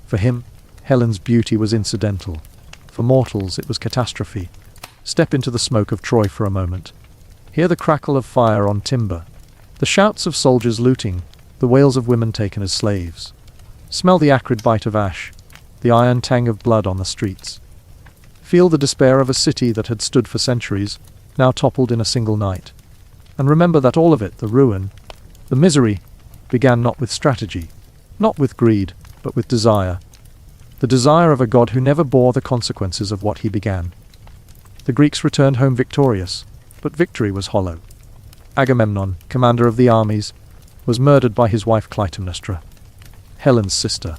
For him, Helen's beauty was incidental. For mortals, it was catastrophe. Step into the smoke of Troy for a moment. Hear the crackle of fire on timber, the shouts of soldiers looting, the wails of women taken as slaves. Smell the acrid bite of ash, the iron tang of blood on the streets. Feel the despair of a city that had stood for centuries, now toppled in a single night. And remember that all of it, the ruin, the misery, began not with strategy, not with greed, but with desire. The desire of a god who never bore the consequences of what he began. The Greeks returned home victorious, but victory was hollow. Agamemnon, commander of the armies, was murdered by his wife Clytemnestra, Helen's sister,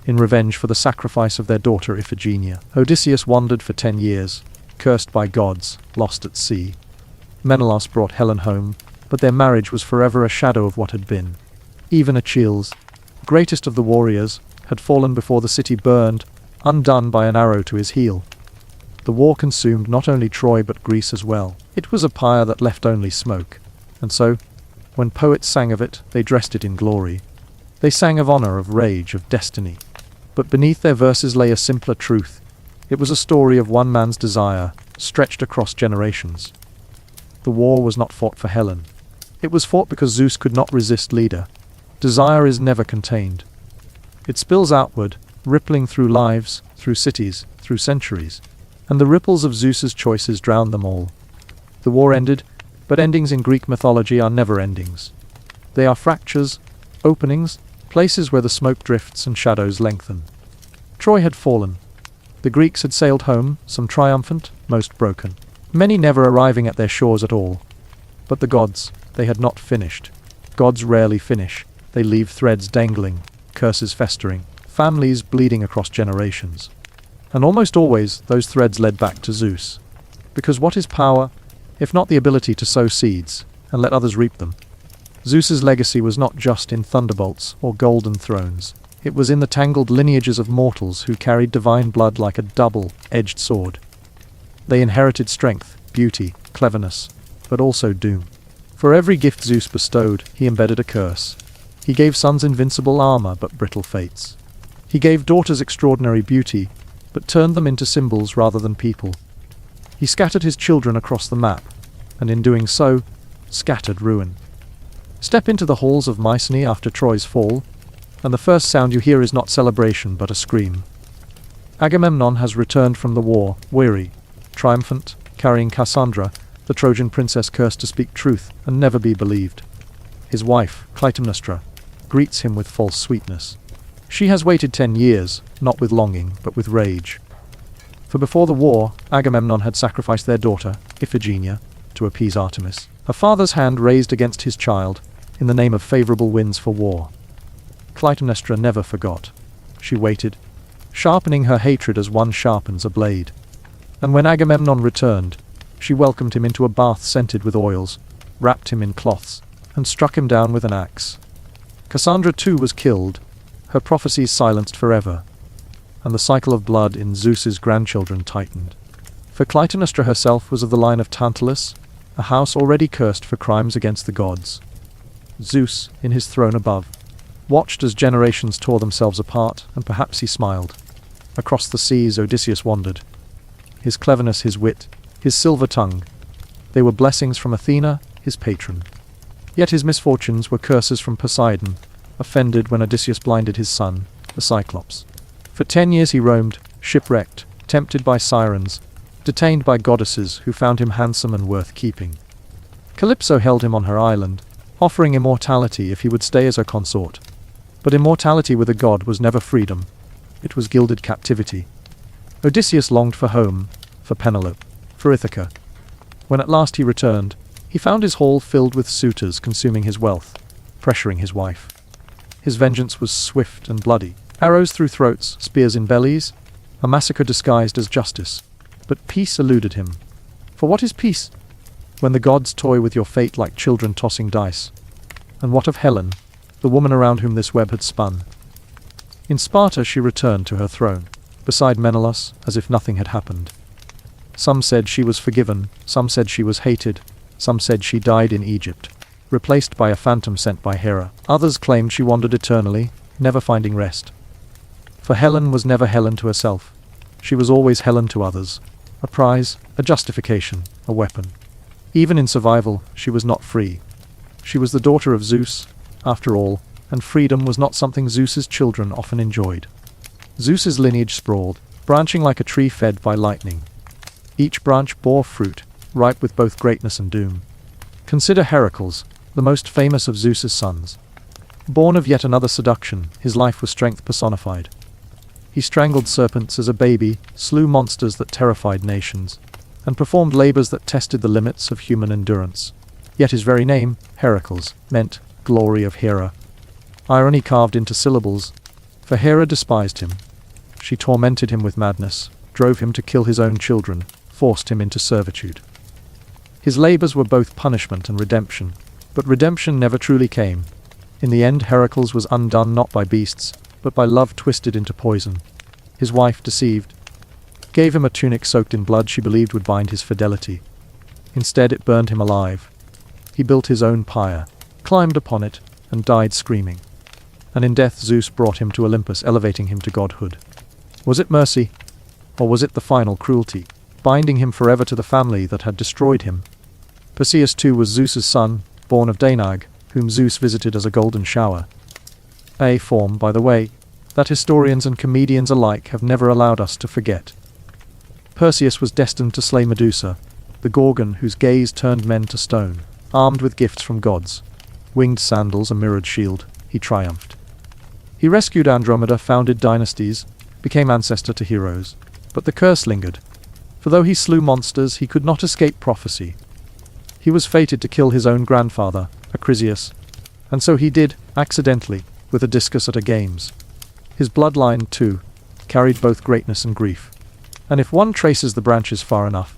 in revenge for the sacrifice of their daughter Iphigenia. Odysseus wandered for 10 years, cursed by gods, lost at sea. Menelaus brought Helen home, but their marriage was forever a shadow of what had been. Even Achilles, greatest of the warriors, had fallen before the city burned, undone by an arrow to his heel. The war consumed not only Troy but Greece as well. It was a pyre that left only smoke. And so, when poets sang of it, they dressed it in glory. They sang of honor, of rage, of destiny. But beneath their verses lay a simpler truth. It was a story of one man's desire, stretched across generations. The war was not fought for Helen. It was fought because Zeus could not resist leader. Desire is never contained. It spills outward, rippling through lives, through cities, through centuries. And the ripples of Zeus's choices drowned them all. The war ended, but endings in Greek mythology are never endings. They are fractures, openings, places where the smoke drifts and shadows lengthen. Troy had fallen. The Greeks had sailed home, some triumphant, most broken. Many never arriving at their shores at all. But the gods, they had not finished. Gods rarely finish. They leave threads dangling, curses festering, families bleeding across generations. And almost always, those threads led back to Zeus. Because what is power, if not the ability to sow seeds, and let others reap them? Zeus's legacy was not just in thunderbolts or golden thrones. It was in the tangled lineages of mortals who carried divine blood like a double-edged sword. They inherited strength, beauty, cleverness, but also doom. For every gift Zeus bestowed, he embedded a curse. He gave sons invincible armor but brittle fates. He gave daughters extraordinary beauty, but turned them into symbols rather than people. He scattered his children across the map, and in doing so, scattered ruin. Step into the halls of Mycenae after Troy's fall, and the first sound you hear is not celebration but a scream. Agamemnon has returned from the war, weary, triumphant, carrying Cassandra, the Trojan princess cursed to speak truth and never be believed. His wife, Clytemnestra, greets him with false sweetness. She has waited 10 years, not with longing, but with rage. For before the war, Agamemnon had sacrificed their daughter, Iphigenia, to appease Artemis. Her father's hand raised against his child, in the name of favorable winds for war. Clytemnestra never forgot. She waited, sharpening her hatred as one sharpens a blade. And when Agamemnon returned, she welcomed him into a bath scented with oils, wrapped him in cloths, and struck him down with an axe. Cassandra too was killed, her prophecies silenced forever, and the cycle of blood in Zeus's grandchildren tightened. For Clytemnestra herself was of the line of Tantalus, a house already cursed for crimes against the gods. Zeus, in his throne above, watched as generations tore themselves apart, and perhaps he smiled. Across the seas Odysseus wandered. His cleverness, his wit, his silver tongue, they were blessings from Athena, his patron. Yet his misfortunes were curses from Poseidon, offended when Odysseus blinded his son, the Cyclops. For 10 years he roamed, shipwrecked, tempted by sirens, detained by goddesses who found him handsome and worth keeping. Calypso held him on her island, offering immortality if he would stay as her consort. But immortality with a god was never freedom. It was gilded captivity. Odysseus longed for home, for Penelope, for Ithaca. When at last he returned, he found his hall filled with suitors consuming his wealth, pressuring his wife. His vengeance was swift and bloody. Arrows through throats, spears in bellies, a massacre disguised as justice. But peace eluded him. For what is peace? when the gods toy with your fate like children tossing dice. And what of Helen, the woman around whom this web had spun? In Sparta she returned to her throne, beside Menelaus, as if nothing had happened. Some said she was forgiven, some said she was hated, some said she died in Egypt, replaced by a phantom sent by Hera. Others claimed she wandered eternally, never finding rest. For Helen was never Helen to herself. She was always Helen to others. A prize, a justification, a weapon. Even in survival, she was not free. She was the daughter of Zeus, after all, and freedom was not something Zeus's children often enjoyed. Zeus's lineage sprawled, branching like a tree fed by lightning. Each branch bore fruit, ripe with both greatness and doom. Consider Heracles, the most famous of Zeus's sons. Born of yet another seduction, his life was strength personified. He strangled serpents as a baby, slew monsters that terrified nations, and performed labors that tested the limits of human endurance. Yet his very name, Heracles, meant glory of Hera. Irony carved into syllables, for Hera despised him. She tormented him with madness, drove him to kill his own children, forced him into servitude. His labors were both punishment and redemption, but redemption never truly came. In the end, Heracles was undone not by beasts, but by love twisted into poison. His wife, deceived, gave him a tunic soaked in blood she believed would bind his fidelity. Instead, it burned him alive. He built his own pyre, climbed upon it, and died screaming. And in death Zeus brought him to Olympus, elevating him to godhood. Was it mercy? Or was it the final cruelty, binding him forever to the family that had destroyed him? Perseus too was Zeus's son, born of Danag, whom Zeus visited as a golden shower. A form, by the way, that historians and comedians alike have never allowed us to forget. Perseus was destined to slay Medusa, the Gorgon whose gaze turned men to stone. Armed with gifts from gods, winged sandals, a mirrored shield, he triumphed. He rescued Andromeda, founded dynasties, became ancestor to heroes. But the curse lingered, for though he slew monsters, he could not escape prophecy. He was fated to kill his own grandfather, Acrisius, and so he did, accidentally, with a discus at a games. His bloodline, too, carried both greatness and grief. And if one traces the branches far enough,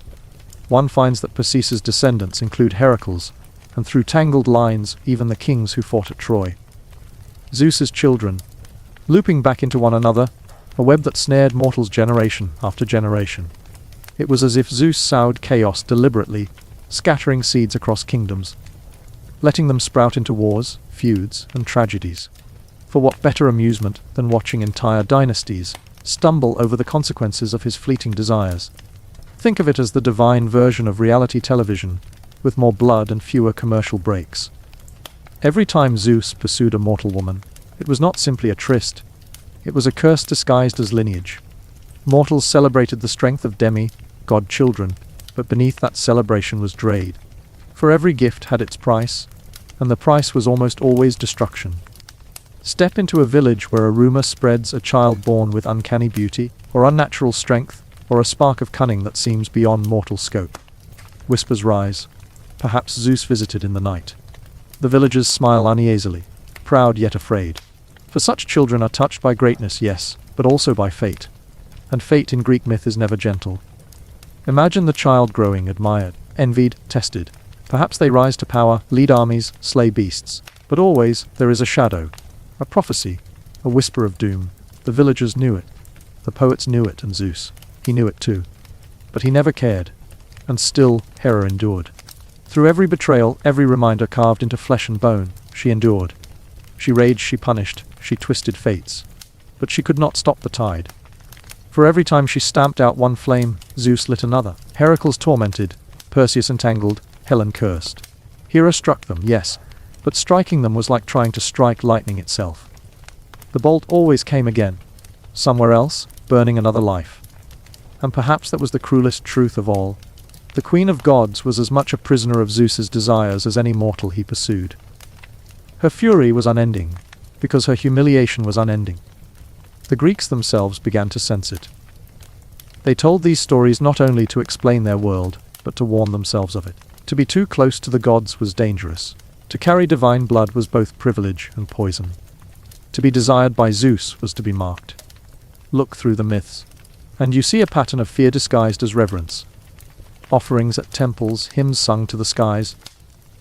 one finds that Perseus's descendants include Heracles, and through tangled lines, even the kings who fought at Troy. Zeus's children, looping back into one another, a web that snared mortals generation after generation. It was as if Zeus sowed chaos deliberately, scattering seeds across kingdoms, letting them sprout into wars, feuds, and tragedies. For what better amusement than watching entire dynasties stumble over the consequences of his fleeting desires? Think of it as the divine version of reality television, with more blood and fewer commercial breaks. Every time Zeus pursued a mortal woman, it was not simply a tryst, it was a curse disguised as lineage. Mortals celebrated the strength of god children, but beneath that celebration was dread. For every gift had its price, and the price was almost always destruction. Step into a village where a rumor spreads a child born with uncanny beauty, or unnatural strength, or a spark of cunning that seems beyond mortal scope. Whispers rise. Perhaps Zeus visited in the night. The villagers smile uneasily, proud yet afraid. For such children are touched by greatness, yes, but also by fate. And fate in Greek myth is never gentle. Imagine the child growing, admired, envied, tested. Perhaps they rise to power, lead armies, slay beasts. But always, there is a shadow, a prophecy, a whisper of doom. The villagers knew it. The poets knew it, and Zeus, he knew it too. But he never cared. And still, Hera endured. Through every betrayal, every reminder carved into flesh and bone, she endured. She raged, she punished, she twisted fates. But she could not stop the tide. For every time she stamped out one flame, Zeus lit another. Heracles tormented, Perseus entangled, Helen cursed. Hera struck them, yes, but striking them was like trying to strike lightning itself. The bolt always came again, somewhere else, burning another life. And perhaps that was the cruelest truth of all. The Queen of Gods was as much a prisoner of Zeus's desires as any mortal he pursued. Her fury was unending, because her humiliation was unending. The Greeks themselves began to sense it. They told these stories not only to explain their world, but to warn themselves of it. To be too close to the gods was dangerous. To carry divine blood was both privilege and poison. To be desired by Zeus was to be marked. Look through the myths, and you see a pattern of fear disguised as reverence. offerings at temples, hymns sung to the skies,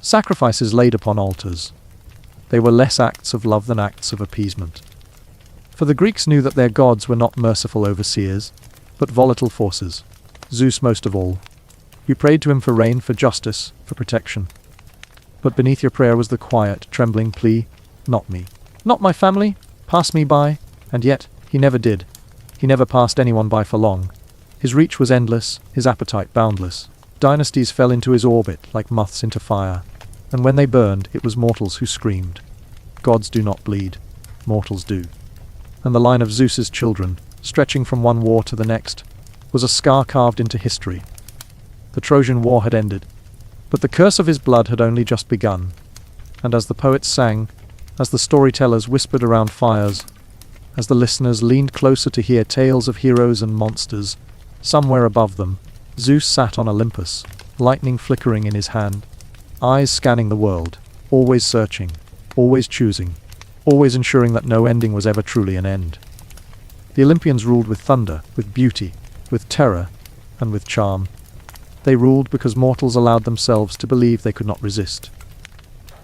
sacrifices laid upon altars. They were less acts of love than acts of appeasement. For the Greeks knew that their gods were not merciful overseers, but volatile forces, Zeus most of all. You prayed to him for rain, for justice, for protection. But beneath your prayer was the quiet, trembling plea, "Not me. Not my family. Pass me by." And yet, he never did. He never passed anyone by for long. His reach was endless, his appetite boundless. Dynasties fell into his orbit like moths into fire. And when they burned, it was mortals who screamed. Gods do not bleed. Mortals do. And the line of Zeus's children, stretching from one war to the next, was a scar carved into history. The Trojan War had ended, but the curse of his blood had only just begun. And as the poets sang, as the storytellers whispered around fires, as the listeners leaned closer to hear tales of heroes and monsters, somewhere above them, Zeus sat on Olympus, lightning flickering in his hand, eyes scanning the world, always searching, always choosing, always ensuring that no ending was ever truly an end. The Olympians ruled with thunder, with beauty, with terror, and with charm. They ruled because mortals allowed themselves to believe they could not resist.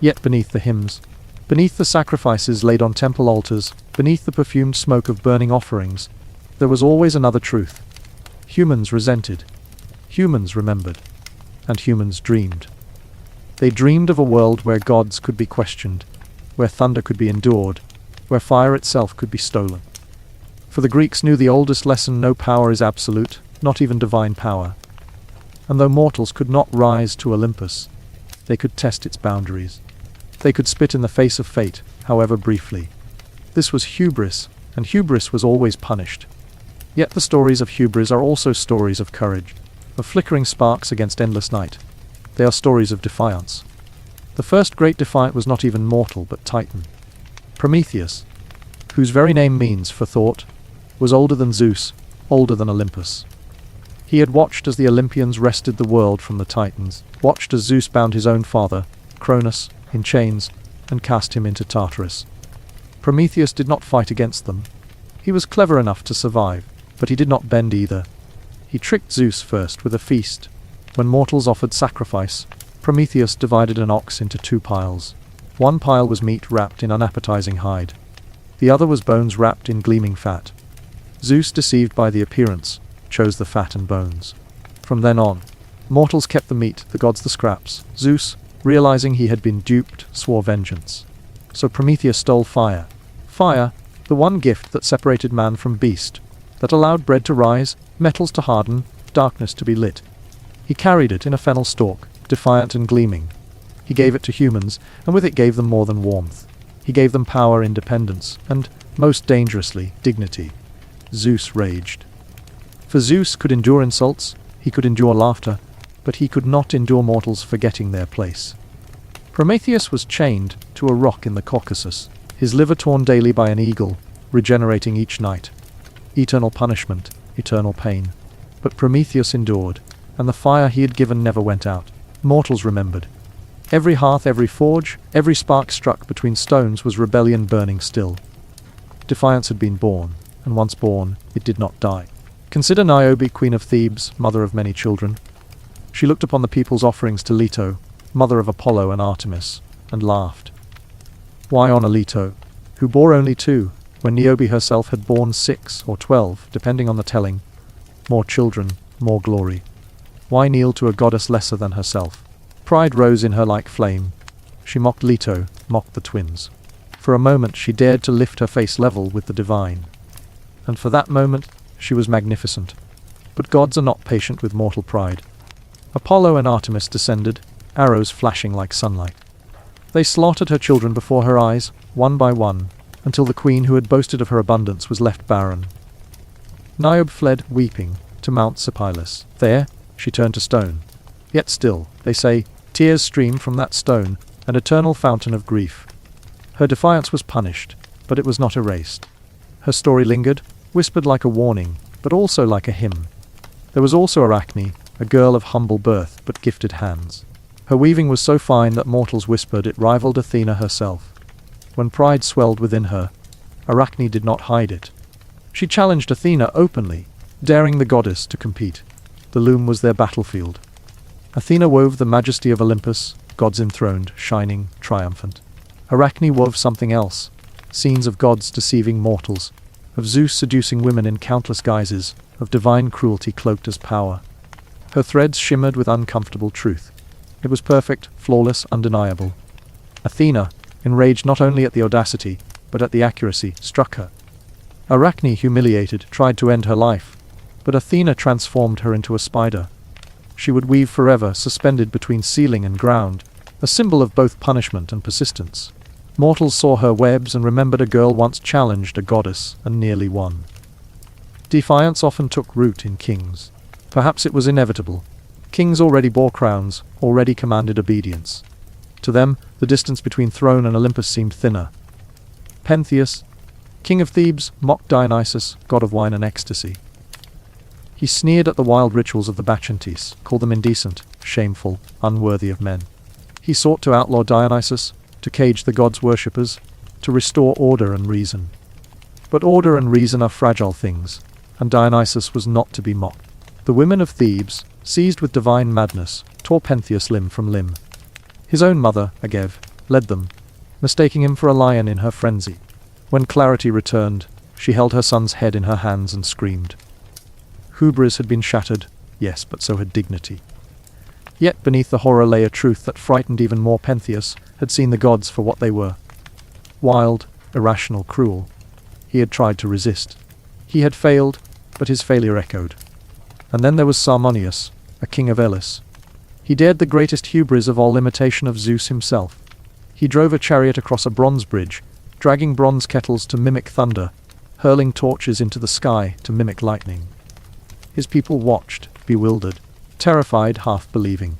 Yet beneath the hymns, beneath the sacrifices laid on temple altars, beneath the perfumed smoke of burning offerings, there was always another truth. Humans resented, humans remembered, and humans dreamed. They dreamed of a world where gods could be questioned, where thunder could be endured, where fire itself could be stolen. For the Greeks knew the oldest lesson: no power is absolute, not even divine power. And though mortals could not rise to Olympus, they could test its boundaries. They could spit in the face of fate, however briefly. This was hubris, and hubris was always punished. Yet the stories of hubris are also stories of courage, of flickering sparks against endless night. They are stories of defiance. The first great defiant was not even mortal but Titan. Prometheus, whose very name means for thought, was older than Zeus, older than Olympus. He had watched as the Olympians wrested the world from the Titans, watched as Zeus bound his own father, Cronus, in chains, and cast him into Tartarus. Prometheus did not fight against them. He was clever enough to survive, but he did not bend either. He tricked Zeus first with a feast. When mortals offered sacrifice, Prometheus divided an ox into two piles. One pile was meat wrapped in unappetizing hide. The other was bones wrapped in gleaming fat. Zeus, deceived by the appearance, chose the fat and bones. From then on, mortals kept the meat, the gods the scraps. Zeus, realizing he had been duped, swore vengeance. So Prometheus stole fire. Fire, the one gift that separated man from beast, that allowed bread to rise, metals to harden, darkness to be lit. He carried it in a fennel stalk, defiant and gleaming. He gave it to humans, and with it gave them more than warmth. He gave them power, independence, and, most dangerously, dignity. Zeus raged. For Zeus could endure insults, he could endure laughter, but he could not endure mortals forgetting their place. Prometheus was chained to a rock in the Caucasus, his liver torn daily by an eagle, regenerating each night. Eternal punishment, eternal pain. But Prometheus endured, and the fire he had given never went out. Mortals remembered. Every hearth, every forge, every spark struck between stones was rebellion burning still. Defiance had been born, and once born, it did not die. Consider Niobe, queen of Thebes, mother of many children. She looked upon the people's offerings to Leto, mother of Apollo and Artemis, and laughed. Why honor Leto, who bore only 2, when Niobe herself had borne 6 or 12, depending on the telling? More children, more glory. Why kneel to a goddess lesser than herself? Pride rose in her like flame. She mocked Leto, mocked the twins. For a moment she dared to lift her face level with the divine. And for that moment, she was magnificent. But gods are not patient with mortal pride. Apollo and Artemis descended, arrows flashing like sunlight. They slaughtered her children before her eyes, one by one, until the queen who had boasted of her abundance was left barren. Niobe fled, weeping, to Mount Sepilus. There, she turned to stone. Yet still, they say, tears stream from that stone, an eternal fountain of grief. Her defiance was punished, but it was not erased. Her story lingered, whispered like a warning, but also like a hymn. There was also Arachne, a girl of humble birth but gifted hands. Her weaving was so fine that mortals whispered it rivaled Athena herself. When pride swelled within her, Arachne did not hide it. She challenged Athena openly, daring the goddess to compete. The loom was their battlefield. Athena wove the majesty of Olympus, gods enthroned, shining, triumphant. Arachne wove something else, scenes of gods deceiving mortals, of Zeus seducing women in countless guises, of divine cruelty cloaked as power. Her threads shimmered with uncomfortable truth. It was perfect, flawless, undeniable. Athena, enraged not only at the audacity, but at the accuracy, struck her. Arachne, humiliated, tried to end her life, but Athena transformed her into a spider. She would weave forever, suspended between ceiling and ground, a symbol of both punishment and persistence. Mortals saw her webs and remembered a girl once challenged a goddess and nearly won. Defiance often took root in kings. Perhaps it was inevitable. Kings already bore crowns, already commanded obedience. To them, the distance between throne and Olympus seemed thinner. Pentheus, king of Thebes, mocked Dionysus, god of wine and ecstasy. He sneered at the wild rituals of the Bacchantes, called them indecent, shameful, unworthy of men. He sought to outlaw Dionysus, to cage the gods' worshippers, to restore order and reason. But order and reason are fragile things, and Dionysus was not to be mocked. The women of Thebes, seized with divine madness, tore Pentheus limb from limb. His own mother, Agev, led them, mistaking him for a lion in her frenzy. When clarity returned, she held her son's head in her hands and screamed. Hubris had been shattered, yes, but so had dignity. Yet beneath the horror lay a truth that frightened even more. Pentheus had seen the gods for what they were. Wild, irrational, cruel. He had tried to resist. He had failed, but his failure echoed. And then there was Sarmonius, a king of Elis. He dared the greatest hubris of all, imitation of Zeus himself. He drove a chariot across a bronze bridge, dragging bronze kettles to mimic thunder, hurling torches into the sky to mimic lightning. His people watched, bewildered, terrified, half believing.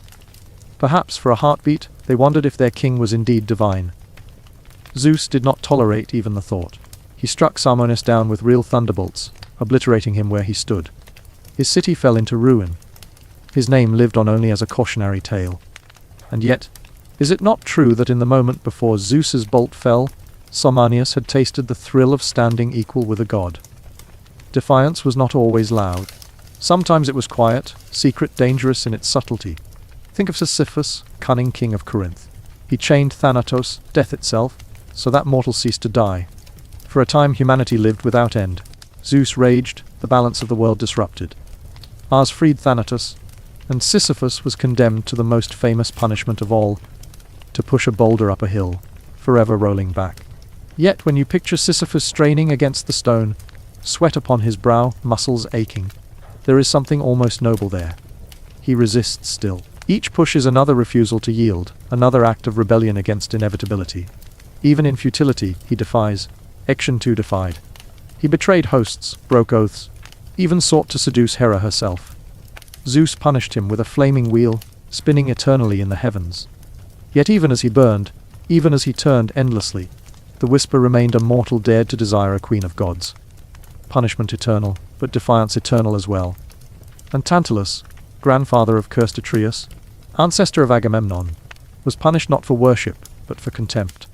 Perhaps for a heartbeat, they wondered if their king was indeed divine. Zeus did not tolerate even the thought. He struck Sarmonius down with real thunderbolts, obliterating him where he stood. His city fell into ruin. His name lived on only as a cautionary tale. And yet, is it not true that in the moment before Zeus's bolt fell, Sarmonius had tasted the thrill of standing equal with a god? Defiance was not always loud. Sometimes it was quiet, secret, dangerous in its subtlety. Think of Sisyphus, cunning king of Corinth. He chained Thanatos, death itself, so that mortals ceased to die. For a time humanity lived without end. Zeus raged, the balance of the world disrupted. Mars freed Thanatos, and Sisyphus was condemned to the most famous punishment of all, to push a boulder up a hill, forever rolling back. Yet when you picture Sisyphus straining against the stone, sweat upon his brow, muscles aching, there is something almost noble there. He resists still. Each push is another refusal to yield, another act of rebellion against inevitability. Even in futility, he defies. Action too defied. He betrayed hosts, broke oaths, even sought to seduce Hera herself. Zeus punished him with a flaming wheel, spinning eternally in the heavens. Yet even as he burned, even as he turned endlessly, the whisper remained: a mortal dared to desire a queen of gods. Punishment eternal, but defiance eternal as well. And Tantalus, grandfather of cursed Atreus, ancestor of Agamemnon, was punished not for worship, but for contempt.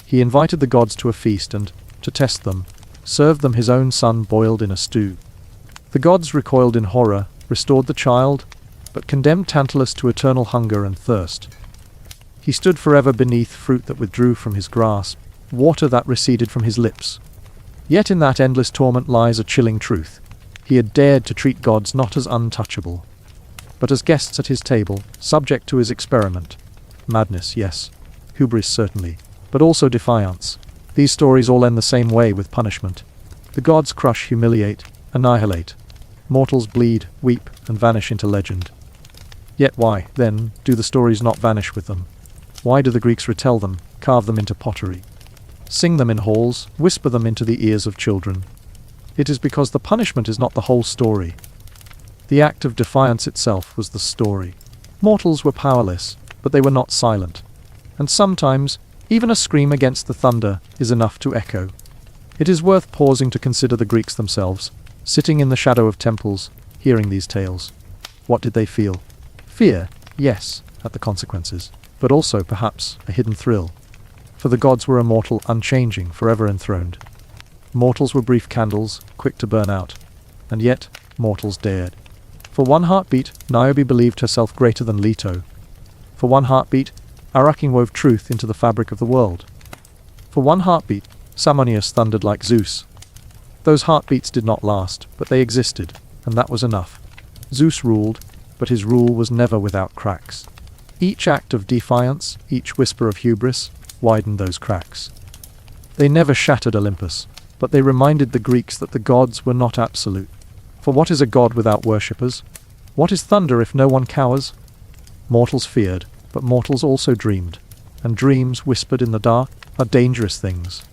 He invited the gods to a feast and, to test them, served them his own son boiled in a stew. The gods recoiled in horror, restored the child, but condemned Tantalus to eternal hunger and thirst. He stood forever beneath fruit that withdrew from his grasp, water that receded from his lips. Yet in that endless torment lies a chilling truth. He had dared to treat gods not as untouchable, but as guests at his table, subject to his experiment. Madness, yes. Hubris, certainly. But also defiance. These stories all end the same way, with punishment. The gods crush, humiliate, annihilate. Mortals bleed, weep, and vanish into legend. Yet why, then, do the stories not vanish with them? Why do the Greeks retell them, carve them into pottery, sing them in halls, whisper them into the ears of children? It is because the punishment is not the whole story. The act of defiance itself was the story. Mortals were powerless, but they were not silent. And sometimes, even a scream against the thunder is enough to echo. It is worth pausing to consider the Greeks themselves, sitting in the shadow of temples, hearing these tales. What did they feel? Fear, yes, at the consequences, but also, perhaps, a hidden thrill. For the gods were immortal, unchanging, forever enthroned. Mortals were brief candles, quick to burn out. And yet, mortals dared. For one heartbeat, Niobe believed herself greater than Leto. For one heartbeat, Arachne wove truth into the fabric of the world. For one heartbeat, Samoneus thundered like Zeus. Those heartbeats did not last, but they existed, and that was enough. Zeus ruled, but his rule was never without cracks. Each act of defiance, each whisper of hubris, widened those cracks. They never shattered Olympus, but they reminded the Greeks that the gods were not absolute. For what is a god without worshippers? What is thunder if no one cowers? Mortals feared, but mortals also dreamed, and dreams whispered in the dark are dangerous things.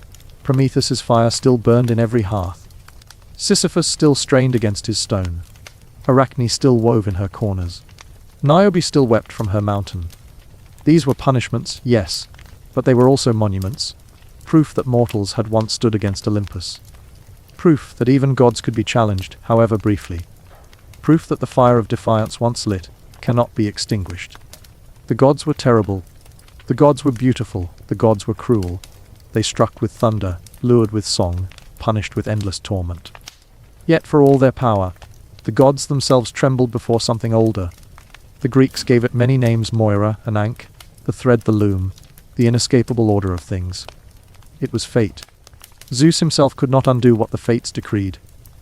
Prometheus's fire still burned in every hearth. Sisyphus still strained against his stone. Arachne still wove in her corners. Niobe still wept from her mountain. These were punishments, yes, but they were also monuments, proof that mortals had once stood against Olympus. Proof that even gods could be challenged, however briefly. Proof that the fire of defiance once lit cannot be extinguished. The gods were terrible. The gods were beautiful. The gods were cruel. They struck with thunder, lured with song, punished with endless torment. Yet for all their power, the gods themselves trembled before something older. The Greeks gave it many names: Moira, an Ankh, the thread, the loom, the inescapable order of things. It was fate. Zeus himself could not undo what the fates decreed.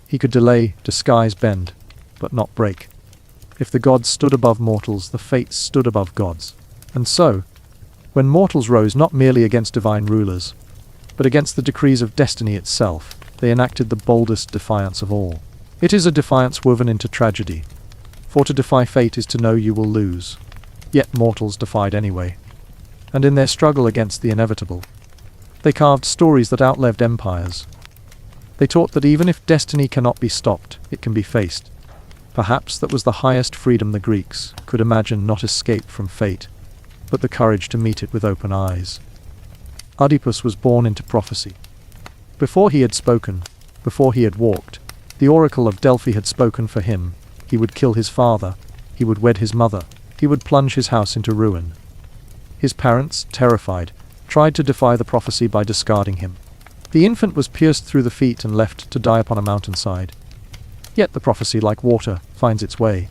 He could delay, disguise, bend, but not break. If the gods stood above mortals, the fates stood above gods. And so, when mortals rose not merely against divine rulers, but against the decrees of destiny itself, they enacted the boldest defiance of all. It is a defiance woven into tragedy. For to defy fate is to know you will lose. Yet mortals defied anyway. And in their struggle against the inevitable, they carved stories that outlived empires. They taught that even if destiny cannot be stopped, it can be faced. Perhaps that was the highest freedom the Greeks could imagine, not escape from fate, but the courage to meet it with open eyes. Oedipus was born into prophecy. Before he had spoken, before he had walked, the oracle of Delphi had spoken for him. He would kill his father, he would wed his mother, he would plunge his house into ruin. His parents, terrified, tried to defy the prophecy by discarding him. The infant was pierced through the feet and left to die upon a mountainside. Yet the prophecy, like water, finds its way.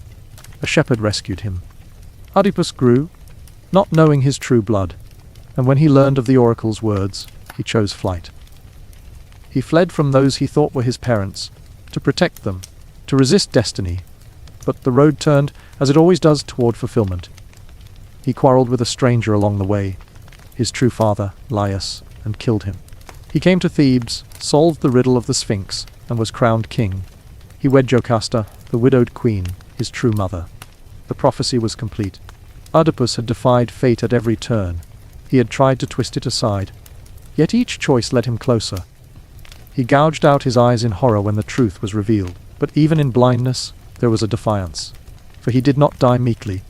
A shepherd rescued him. Oedipus grew, not knowing his true blood, and when he learned of the oracle's words, he chose flight. He fled from those he thought were his parents, to protect them, to resist destiny, but the road turned, as it always does, toward fulfillment. He quarreled with a stranger along the way, his true father, Laius, and killed him. He came to Thebes, solved the riddle of the Sphinx, and was crowned king. He wed Jocasta, the widowed queen, his true mother. The prophecy was complete. Oedipus had defied fate at every turn. He had tried to twist it aside. Yet each choice led him closer. He gouged out his eyes in horror when the truth was revealed. But even in blindness, there was a defiance. For he did not die meekly.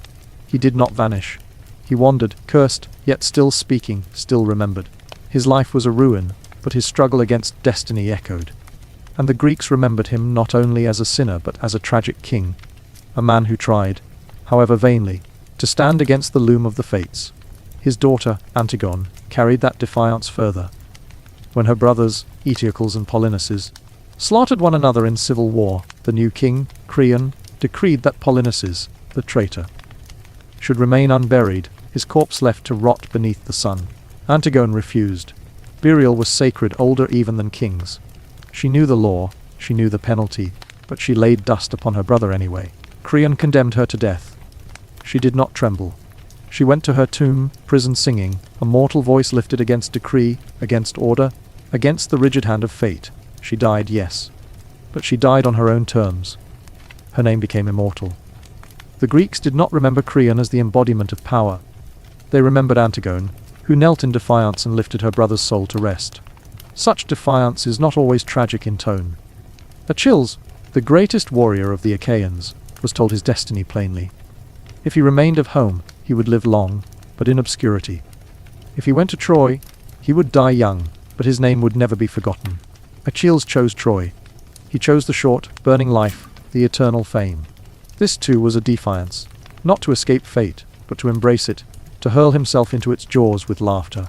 He did not vanish. He wandered, cursed, yet still speaking, still remembered. His life was a ruin, but his struggle against destiny echoed. And the Greeks remembered him not only as a sinner but as a tragic king, a man who tried, however vainly, to stand against the loom of the fates. His daughter, Antigone, carried that defiance further. When her brothers, Eteocles and Polynices, slaughtered one another in civil war, the new king, Creon, decreed that Polynices, the traitor, should remain unburied, his corpse left to rot beneath the sun. Antigone refused. Burial was sacred, older even than kings. She knew the law, she knew the penalty, but she laid dust upon her brother anyway. Creon condemned her to death. She did not tremble. She went to her tomb, prison singing, a mortal voice lifted against decree, against order, against the rigid hand of fate. She died, yes, but she died on her own terms. Her name became immortal. The Greeks did not remember Creon as the embodiment of power. They remembered Antigone, who knelt in defiance and lifted her brother's soul to rest. Such defiance is not always tragic in tone. Achilles, the greatest warrior of the Achaeans, was told his destiny plainly. If he remained of home, he would live long, but in obscurity. If he went to Troy, he would die young, but his name would never be forgotten. Achilles chose Troy. He chose the short, burning life, the eternal fame. This too was a defiance, not to escape fate, but to embrace it, to hurl himself into its jaws with laughter.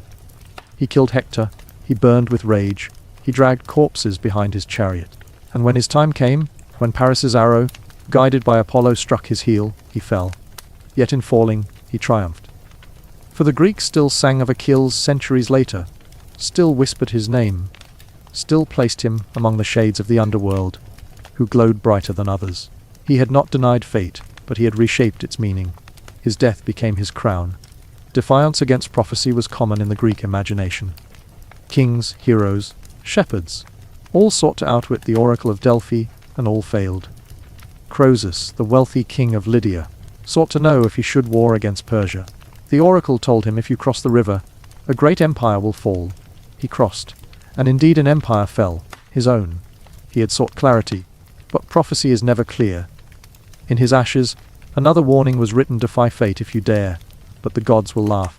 He killed Hector, he burned with rage, he dragged corpses behind his chariot. And when his time came, when Paris's arrow, Guided by Apollo struck his heel, he fell. Yet in falling, he triumphed. For the Greeks still sang of Achilles centuries later, still whispered his name, still placed him among the shades of the underworld, who glowed brighter than others. He had not denied fate, but he had reshaped its meaning. His death became his crown. Defiance against prophecy was common in the Greek imagination. Kings, heroes, shepherds, all sought to outwit the oracle of Delphi, and all failed. Croesus, the wealthy king of Lydia, sought to know if he should war against Persia. The oracle told him, if you cross the river, a great empire will fall. He crossed, and indeed an empire fell, his own. He had sought clarity, but prophecy is never clear. In his ashes, another warning was written: defy fate if you dare, but the gods will laugh.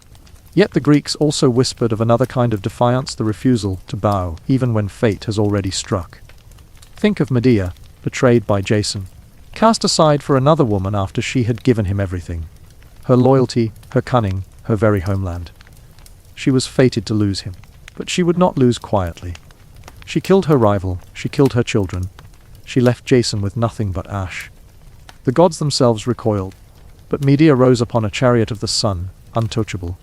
Yet the Greeks also whispered of another kind of defiance, the refusal to bow, even when fate has already struck. Think of Medea, betrayed by Jason, cast aside for another woman after she had given him everything. Her loyalty, her cunning, her very homeland. She was fated to lose him, but she would not lose quietly. She killed her rival, she killed her children. She left Jason with nothing but ash. The gods themselves recoiled, but Medea rose upon a chariot of the sun, untouchable.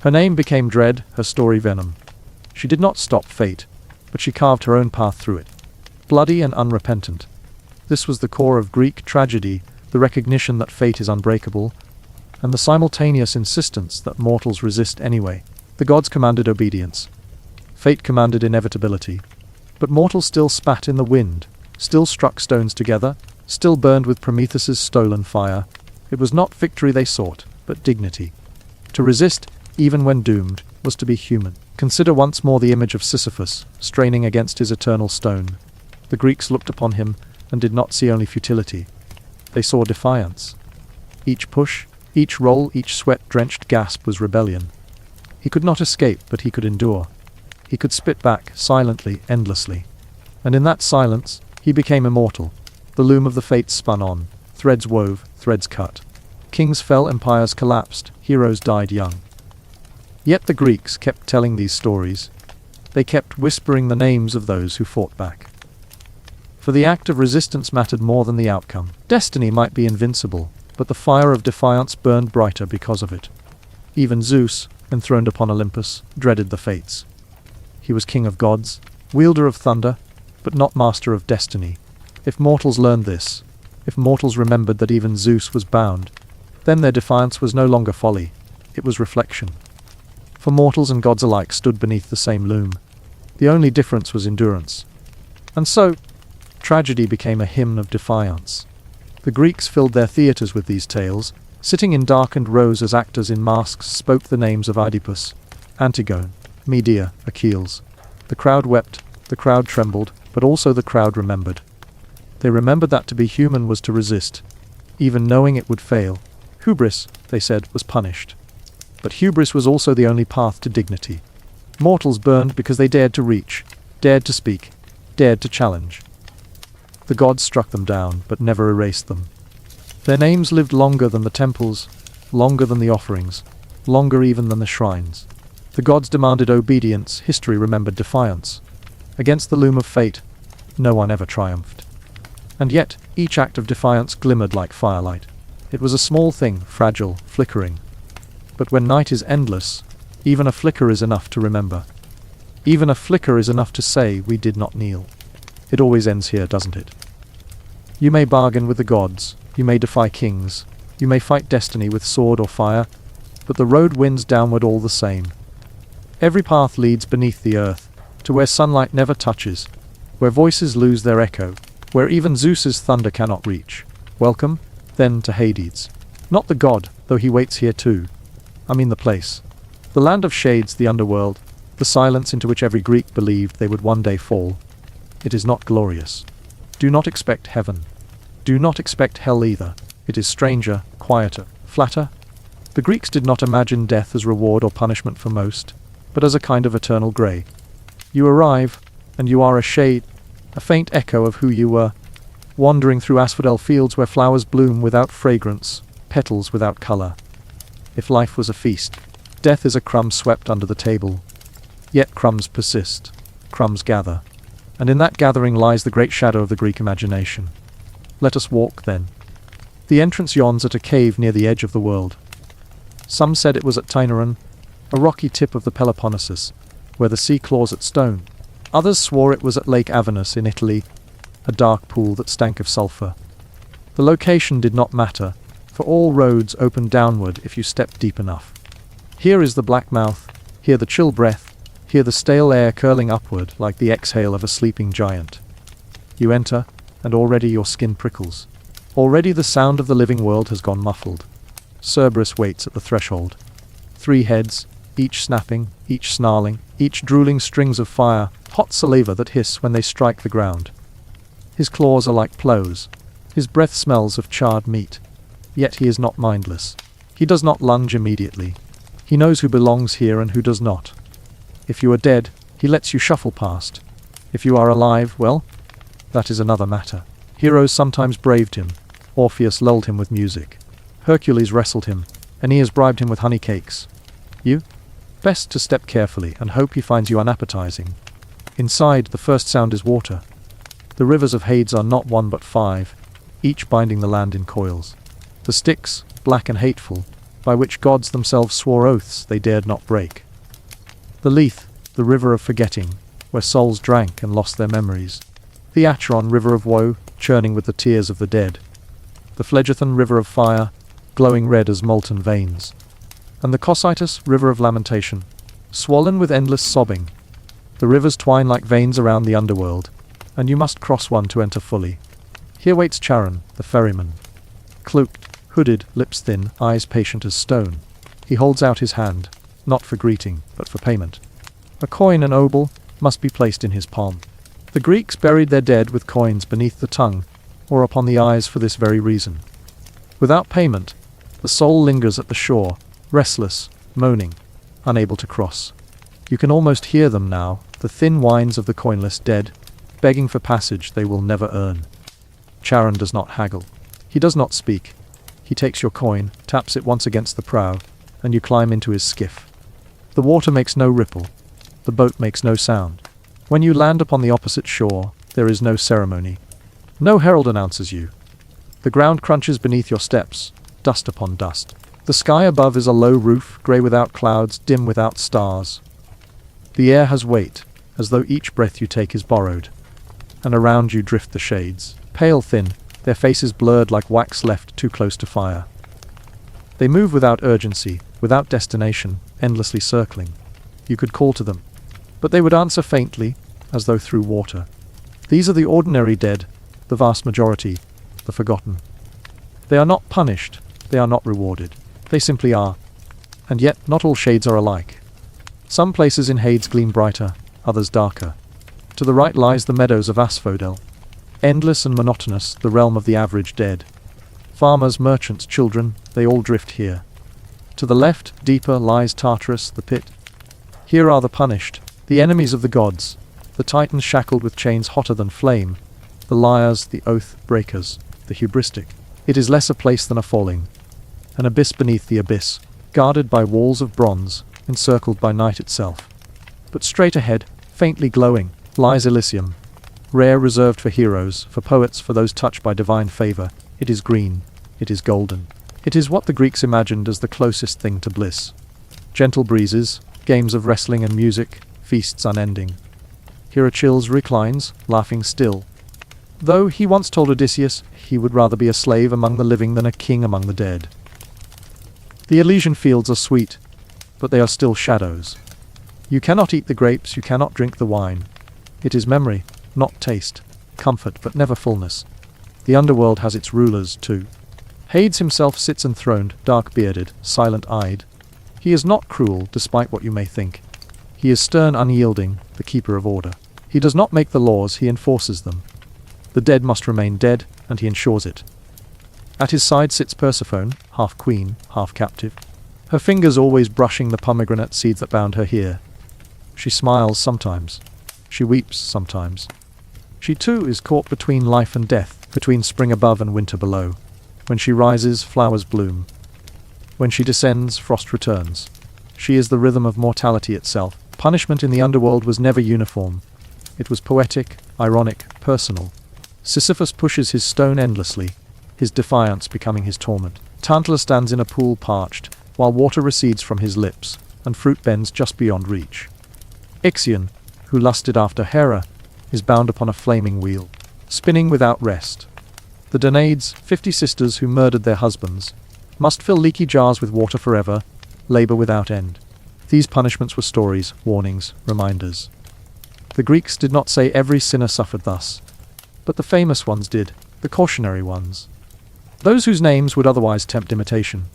Her name became dread, her story venom. She did not stop fate, but she carved her own path through it, bloody and unrepentant. This was the core of Greek tragedy, the recognition that fate is unbreakable, and the simultaneous insistence that mortals resist anyway. The gods commanded obedience. Fate commanded inevitability. But mortals still spat in the wind, still struck stones together, still burned with Prometheus's stolen fire. It was not victory they sought, but dignity. To resist, even when doomed, was to be human. Consider once more the image of Sisyphus, straining against his eternal stone. The Greeks looked upon him and did not see only futility. They saw defiance. Each push, each roll, each sweat-drenched gasp was rebellion. He could not escape, but he could endure. He could spit back, silently, endlessly. And in that silence, he became immortal. The loom of the fates spun on. Threads wove, threads cut. Kings fell, empires collapsed, heroes died young. Yet the Greeks kept telling these stories. They kept whispering the names of those who fought back. For the act of resistance mattered more than the outcome. Destiny might be invincible, but the fire of defiance burned brighter because of it. Even Zeus, enthroned upon Olympus, dreaded the fates. He was king of gods, wielder of thunder, but not master of destiny. If mortals learned this, if mortals remembered that even Zeus was bound, then their defiance was no longer folly, it was reflection. For mortals and gods alike stood beneath the same loom. The only difference was endurance. And so, tragedy became a hymn of defiance. The Greeks filled their theatres with these tales, sitting in darkened rows as actors in masks spoke the names of Oedipus, Antigone, Medea, Achilles. The crowd wept, the crowd trembled, but also the crowd remembered. They remembered that to be human was to resist, even knowing it would fail. Hubris, they said, was punished. But hubris was also the only path to dignity. Mortals burned because they dared to reach, dared to speak, dared to challenge. The gods struck them down, but never erased them. Their names lived longer than the temples, longer than the offerings, longer even than the shrines. The gods demanded obedience, history remembered defiance. Against the loom of fate, no one ever triumphed. And yet, each act of defiance glimmered like firelight. It was a small thing, fragile, flickering. But when night is endless, even a flicker is enough to remember. Even a flicker is enough to say, we did not kneel. It always ends here, doesn't it? You may bargain with the gods, you may defy kings, you may fight destiny with sword or fire, but the road winds downward all the same. Every path leads beneath the earth, to where sunlight never touches, where voices lose their echo, where even Zeus's thunder cannot reach. Welcome, then, to Hades. Not the god, though he waits here too. I mean the place. The land of shades, the underworld, the silence into which every Greek believed they would one day fall. It is not glorious. Do not expect heaven. Do not expect hell either. It is stranger, quieter, flatter. The Greeks did not imagine death as reward or punishment for most, but as a kind of eternal grey. You arrive, and you are a shade, a faint echo of who you were, wandering through asphodel fields where flowers bloom without fragrance, petals without colour. If life was a feast, death is a crumb swept under the table. Yet crumbs persist, crumbs gather, and in that gathering lies the great shadow of the Greek imagination. Let us walk, then. The entrance yawns at a cave near the edge of the world. Some said it was at Tainaran, a rocky tip of the Peloponnesus, where the sea claws at stone. Others swore it was at Lake Avernus in Italy, a dark pool that stank of sulphur. The location did not matter, for all roads opened downward if you stepped deep enough. Here is the black mouth, here the chill breath, here the stale air curling upward like the exhale of a sleeping giant. You enter, and already your skin prickles. Already the sound of the living world has gone muffled. Cerberus waits at the threshold. 3 heads, each snapping, each snarling, each drooling strings of fire, hot saliva that hiss when they strike the ground. His claws are like plows. His breath smells of charred meat. Yet he is not mindless. He does not lunge immediately. He knows who belongs here and who does not. If you are dead, he lets you shuffle past. If you are alive, well, that is another matter. Heroes sometimes braved him. Orpheus lulled him with music. Hercules wrestled him. Aeneas bribed him with honey cakes. You? Best to step carefully and hope he finds you unappetizing. Inside, the first sound is water. The rivers of Hades are not 1 but 5, each binding the land in coils. The Styx, black and hateful, by which gods themselves swore oaths they dared not break. The Lethe, the river of forgetting, where souls drank and lost their memories. The Acheron, river of woe, churning with the tears of the dead. The Phlegethon, river of fire, glowing red as molten veins. And the Cocytus, river of lamentation, swollen with endless sobbing. The rivers twine like veins around the underworld, and you must cross one to enter fully. Here waits Charon, the ferryman. Cloaked, hooded, lips thin, eyes patient as stone. He holds out his hand, not for greeting, but for payment. A coin and obol must be placed in his palm. The Greeks buried their dead with coins beneath the tongue, or upon the eyes for this very reason. Without payment, the soul lingers at the shore, restless, moaning, unable to cross. You can almost hear them now, the thin whines of the coinless dead, begging for passage they will never earn. Charon does not haggle. He does not speak. He takes your coin, taps it once against the prow, and you climb into his skiff. The water makes no ripple. The boat makes no sound. When you land upon the opposite shore, there is no ceremony. No herald announces you. The ground crunches beneath your steps, dust upon dust. The sky above is a low roof, grey without clouds, dim without stars. The air has weight, as though each breath you take is borrowed. And around you drift the shades, pale thin, their faces blurred like wax left too close to fire. They move without urgency, without destination, endlessly circling. You could call to them, but they would answer faintly, as though through water. These are the ordinary dead, the vast majority, the forgotten. They are not punished, they are not rewarded. They simply are. And yet, not all shades are alike. Some places in Hades gleam brighter, others darker. To the right lies the meadows of Asphodel. Endless and monotonous, the realm of the average dead. Farmers, merchants, children, they all drift here. To the left, deeper, lies Tartarus, the pit. Here are the punished, the enemies of the gods, the titans shackled with chains hotter than flame, the liars, the oath breakers, the hubristic. It is less a place than a falling. An abyss beneath the abyss, guarded by walls of bronze, encircled by night itself. But straight ahead, faintly glowing, lies Elysium. Rare, reserved for heroes, for poets, for those touched by divine favor. It is green. It is golden. It is what the Greeks imagined as the closest thing to bliss. Gentle breezes, games of wrestling and music, feasts unending. Here Achilles reclines, laughing still. Though he once told Odysseus he would rather be a slave among the living than a king among the dead. The Elysian fields are sweet, but they are still shadows. You cannot eat the grapes, you cannot drink the wine. It is memory, not taste, comfort but never fullness. The underworld has its rulers too. Hades himself sits enthroned, dark-bearded, silent-eyed. He is not cruel, despite what you may think. He is stern, unyielding, the keeper of order. He does not make the laws, he enforces them. The dead must remain dead, and he ensures it. At his side sits Persephone, half queen, half captive. Her fingers always brushing the pomegranate seeds that bound her here. She smiles sometimes. She weeps sometimes. She too is caught between life and death, between spring above and winter below. When she rises, flowers bloom. When she descends, frost returns. She is the rhythm of mortality itself. Punishment in the underworld was never uniform. It was poetic, ironic, personal. Sisyphus pushes his stone endlessly, his defiance becoming his torment. Tantalus stands in a pool parched, while water recedes from his lips, and fruit bends just beyond reach. Ixion, who lusted after Hera, is bound upon a flaming wheel, spinning without rest. The Danaids, 50 sisters who murdered their husbands, must fill leaky jars with water forever, labor without end. These punishments were stories, warnings, reminders. The Greeks did not say every sinner suffered thus, but the famous ones did, the cautionary ones. Those whose names would otherwise tempt imitation.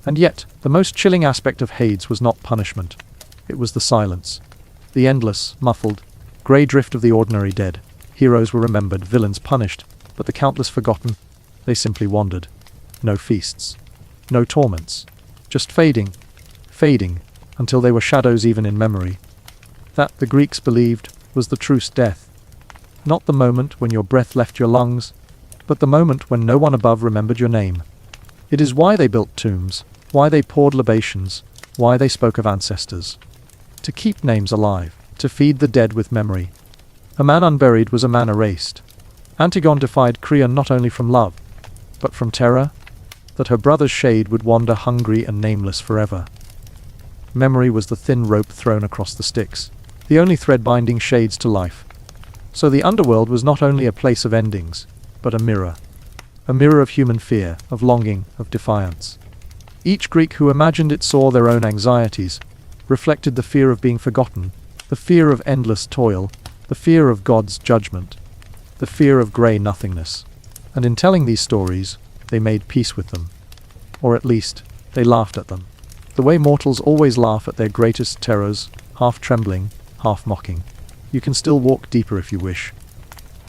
And yet, the most chilling aspect of Hades was not punishment. It was the silence. The endless, muffled, grey drift of the ordinary dead. Heroes were remembered, villains punished, but the countless forgotten, they simply wandered. No feasts. No torments. Just fading, until they were shadows even in memory. That, the Greeks believed, was the truest death. Not the moment when your breath left your lungs, but the moment when no one above remembered your name. It is why they built tombs, why they poured libations, why they spoke of ancestors. To keep names alive, to feed the dead with memory. A man unburied was a man erased. Antigone defied Creon not only from love, but from terror, that her brother's shade would wander hungry and nameless forever. Memory was the thin rope thrown across the Styx, the only thread binding shades to life. So the underworld was not only a place of endings, but a mirror of human fear, of longing, of defiance. Each Greek who imagined it saw their own anxieties, reflected the fear of being forgotten, the fear of endless toil, the fear of God's judgment, the fear of grey nothingness. And in telling these stories, they made peace with them. Or at least, they laughed at them. The way mortals always laugh at their greatest terrors, half trembling, half mocking. You can still walk deeper if you wish.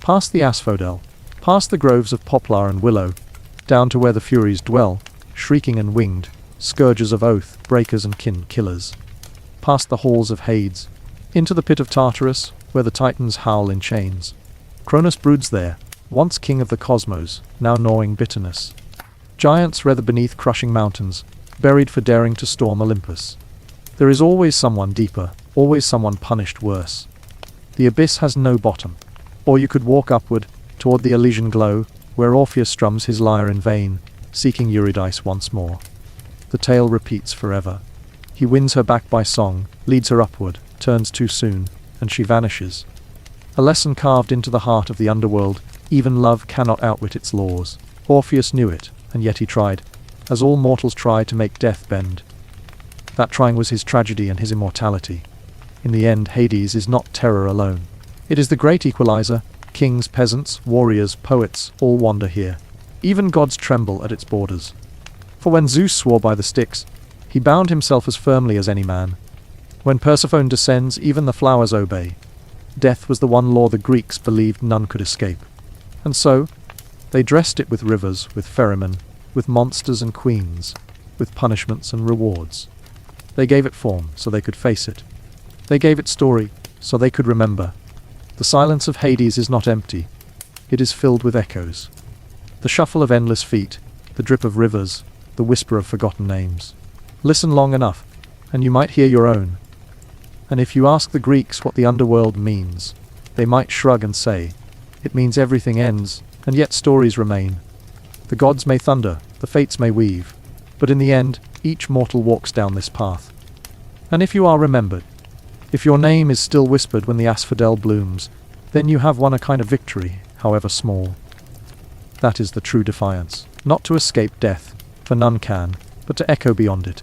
Past the asphodel, past the groves of poplar and willow, down to where the Furies dwell, shrieking and winged, scourgers of oath, breakers and killers. Past the halls of Hades, into the pit of Tartarus, where the Titans howl in chains. Cronus broods there, once king of the cosmos, now gnawing bitterness. Giants writhe beneath crushing mountains, buried for daring to storm Olympus. There is always someone deeper, always someone punished worse. The abyss has no bottom. Or you could walk upward, toward the Elysian glow, where Orpheus strums his lyre in vain, seeking Eurydice once more. The tale repeats forever. He wins her back by song, leads her upward, turns too soon, and she vanishes. A lesson carved into the heart of the underworld, even love cannot outwit its laws. Orpheus knew it, and yet he tried, as all mortals try to make death bend. That trying was his tragedy and his immortality. In the end, Hades is not terror alone. It is the great equalizer. Kings, peasants, warriors, poets, all wander here. Even gods tremble at its borders. For when Zeus swore by the Styx, he bound himself as firmly as any man. When Persephone descends, even the flowers obey. Death was the one law the Greeks believed none could escape. And so, they dressed it with rivers, with ferrymen, with monsters and queens, with punishments and rewards. They gave it form, so they could face it. They gave it story, so they could remember. The silence of Hades is not empty. It is filled with echoes. The shuffle of endless feet, the drip of rivers, the whisper of forgotten names. Listen long enough, and you might hear your own. And if you ask the Greeks what the underworld means, they might shrug and say, it means everything ends, and yet stories remain. The gods may thunder, the fates may weave, but in the end, each mortal walks down this path. And if you are remembered, if your name is still whispered when the asphodel blooms, then you have won a kind of victory, however small. That is the true defiance, not to escape death, for none can, but to echo beyond it.